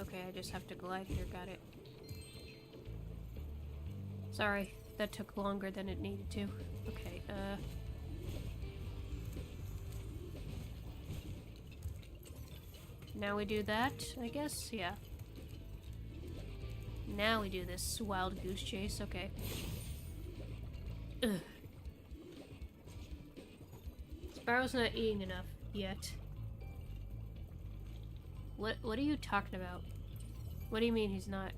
Okay, I just have to glide here, got it. Sorry, that took longer than it needed to. Okay, now we do that, I guess? Yeah. Now we do this wild goose chase, okay. Ugh. Spyro's not eating enough yet. What are you talking about? What do you mean he's not?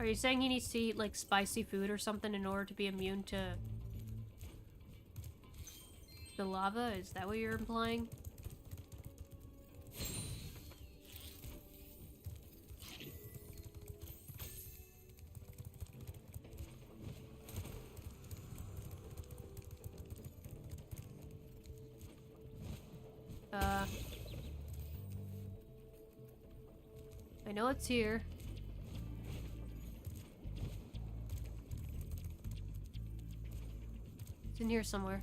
Are you saying he needs to eat, like, spicy food or something in order to be immune to the lava? Is that what you're implying? I know it's here. It's in here somewhere.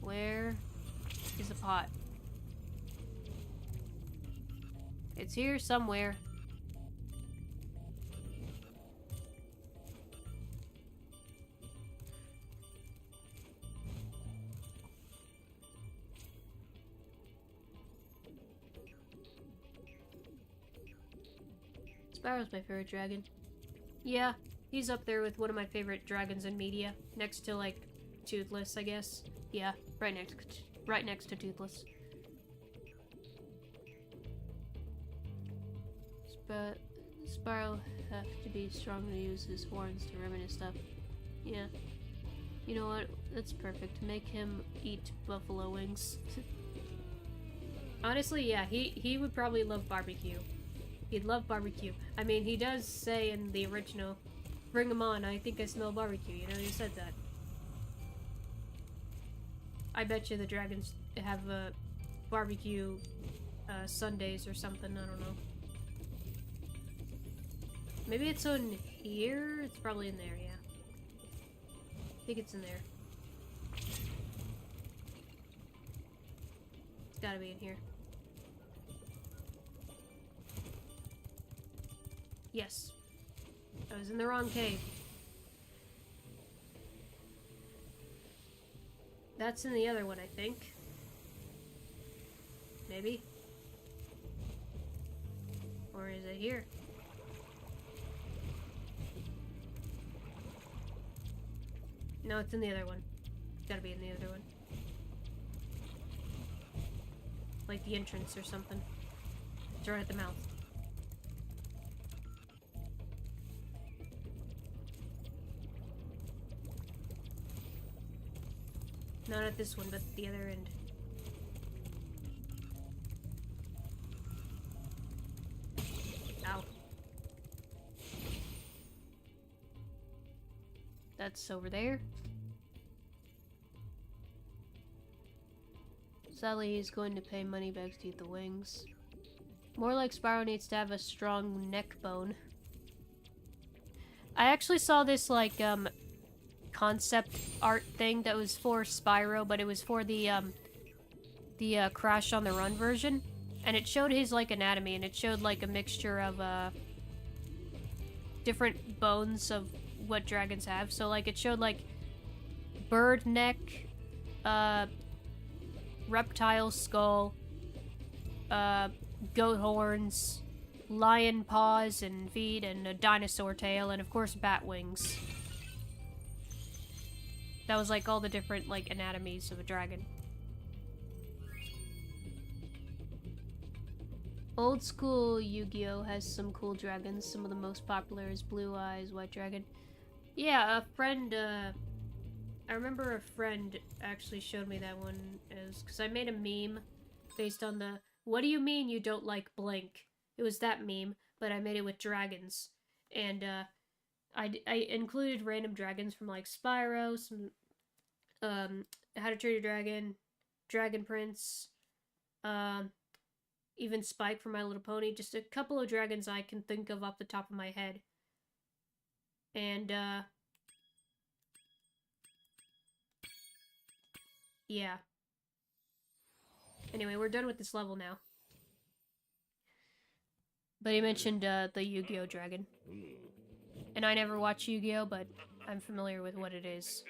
Where is the pot? It's here somewhere. Spyro's my favorite dragon. Yeah, he's up there with one of my favorite dragons in media. Next to, like, Toothless, I guess. Yeah, right next to Toothless. Spyro have to be strong to use his horns to rim and stuff. Yeah. You know what? That's perfect. Make him eat buffalo wings. Honestly, yeah, he would probably love barbecue. He'd love barbecue. I mean, he does say in the original, "Bring him on, I think I smell barbecue," you know, he said that. I bet you the dragons have barbecue Sundays or something, I don't know. Maybe it's in here? It's probably in there, yeah. think it's in there. It's gotta be in here. Yes. I was in the wrong cave. That's in the other one, I think. Maybe. Or is it here? No, it's in the other one. It's gotta be in the other one. Like the entrance or something. It's right at the mouth. Not at this one, but the other end. Ow. That's over there. Sadly, he's going to pay money bags to eat the wings. More like Spyro needs to have a strong neck bone. I actually saw this, like, concept art thing that was for Spyro, but it was for the Crash on the Run version. And it showed his, like, anatomy, and it showed, like, a mixture of, different bones of what dragons have. So, like, it showed, like, bird neck, reptile skull, goat horns, lion paws and feet, and a dinosaur tail, and of course bat wings. That was like all the different like anatomies of a dragon. Old school Yu-Gi-Oh! Has some cool dragons. Some of the most popular is Blue Eyes, White Dragon. Yeah, a friend, I remember a friend actually showed me that one, because I made a meme based on the, what do you mean you don't like blank? It was that meme, but I made it with dragons. And, I included random dragons from, like, Spyro, some, How to Train Your Dragon, Dragon Prince, even Spike from My Little Pony, just a couple of dragons I can think of off the top of my head. And, yeah. Anyway, we're done with this level now. But he mentioned, the Yu-Gi-Oh! Dragon. And I never watched Yu-Gi-Oh!, but I'm familiar with what it is.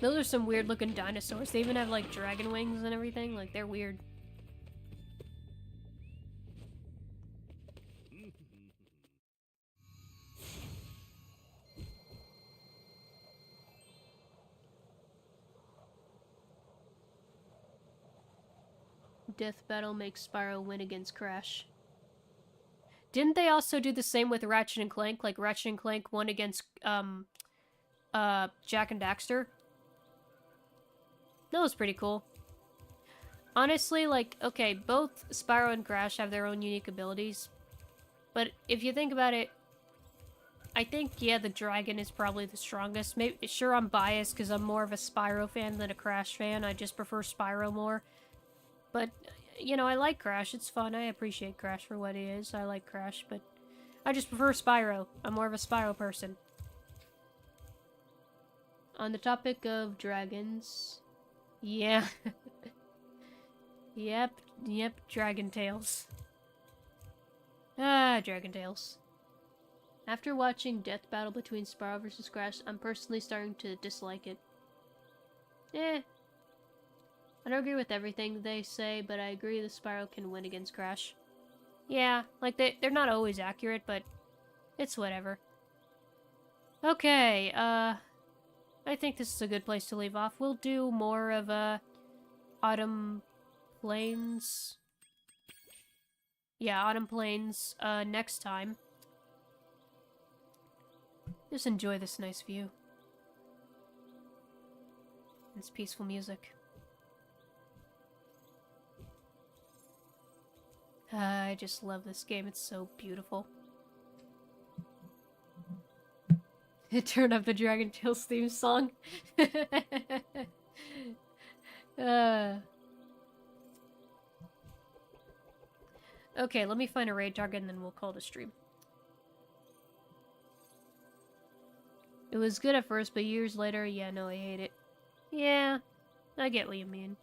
Those are some weird-looking dinosaurs. They even have, like, dragon wings and everything. Like, they're weird. Death Battle makes Spyro win against Crash. Didn't they also do the same with Ratchet and Clank? Like, Ratchet and Clank won against, Jak and Daxter? That was pretty cool. Honestly, like, okay, both Spyro and Crash have their own unique abilities. But if you think about it, I think, yeah, the dragon is probably the strongest. Maybe, sure, I'm biased because I'm more of a Spyro fan than a Crash fan. I just prefer Spyro more. But, you know, I like Crash. It's fun. I appreciate Crash for what he is. I like Crash, but I just prefer Spyro. I'm more of a Spyro person. On the topic of dragons... Yeah. Yep, Dragon Tales. Ah, Dragon Tales. After watching Death Battle between Spyro vs. Crash, I'm personally starting to dislike it. I don't agree with everything they say, but I agree that Spyro can win against Crash. Yeah, like, they're not always accurate, but it's whatever. Okay, I think this is a good place to leave off. We'll do more of, Autumn Plains. Yeah, Autumn Plains, next time. Just enjoy this nice view. This peaceful music. I just love this game. It's so beautiful. Turn up the Dragon Tales theme song. Okay, let me find a raid target and then we'll call the stream. It was good at first, but years later, yeah, no, I hate it. Yeah, I get what you mean.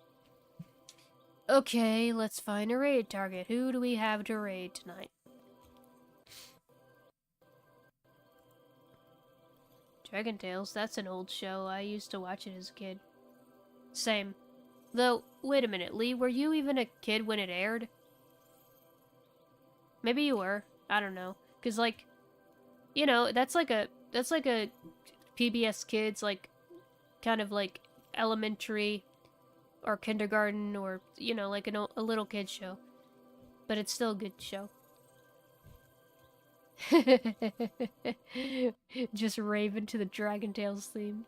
Okay, let's find a raid target. Who do we have to raid tonight? Dragon Tales, that's an old show. I used to watch it as a kid. Same. Though, wait a minute, Lee, were you even a kid when it aired? Maybe you were. I don't know. 'Cause, like, you know, that's like a PBS Kids, like, kind of like elementary or kindergarten or, you know, like a little kid show. But it's still a good show. Just rave into the Dragon Tales theme.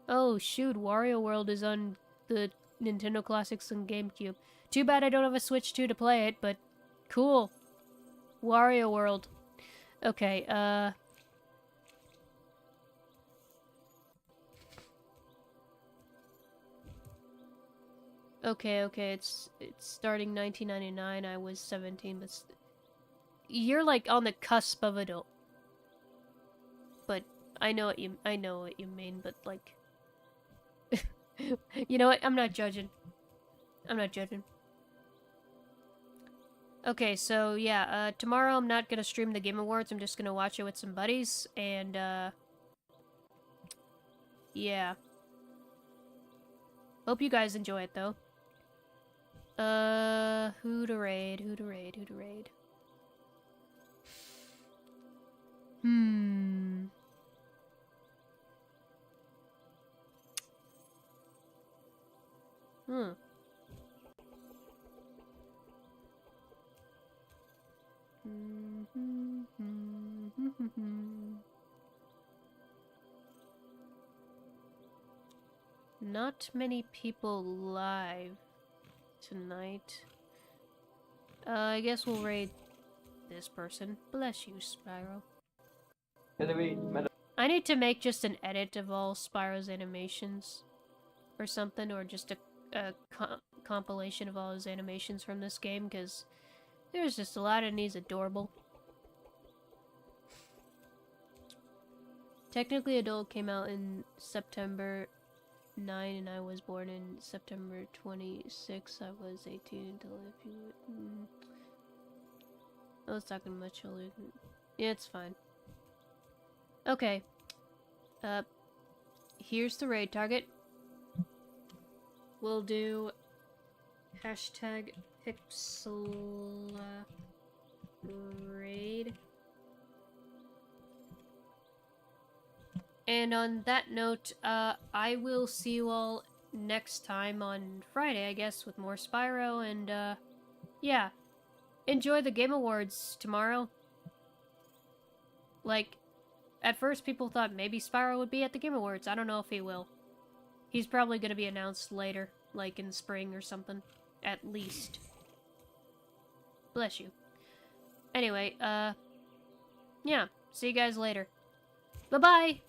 Oh shoot, Wario World is on the Nintendo Classics and GameCube. Too bad I don't have a Switch 2 to play it, but cool. Wario World. Okay, Okay, it's starting 1999. I was 17, but you're like on the cusp of adult. But I know what you mean, but like you know what? I'm not judging. I'm not judging. Okay, so yeah, tomorrow I'm not gonna stream the Game Awards. I'm just gonna watch it with some buddies, and yeah. Hope you guys enjoy it though. Who to raid? Who to raid? Who to raid? Not many people live tonight. I guess we'll raid this person. Bless you, Spyro. I need to make just an edit of all Spyro's animations or something, or just a compilation of all his animations from this game, because there's just a lot and he's adorable. Technically, Adult came out in September 9 and I was born in September 26. I was 18 until if you would... I was talking much older than... Yeah, it's fine. Okay. Here's the raid target. We'll do hashtag pixel raid. And on that note, I will see you all next time on Friday, I guess, with more Spyro, and, yeah. Enjoy the Game Awards tomorrow. Like, at first people thought maybe Spyro would be at the Game Awards. I don't know if he will. He's probably gonna be announced later, like in spring or something. At least. Bless you. Anyway, yeah. See you guys later. Bye-bye!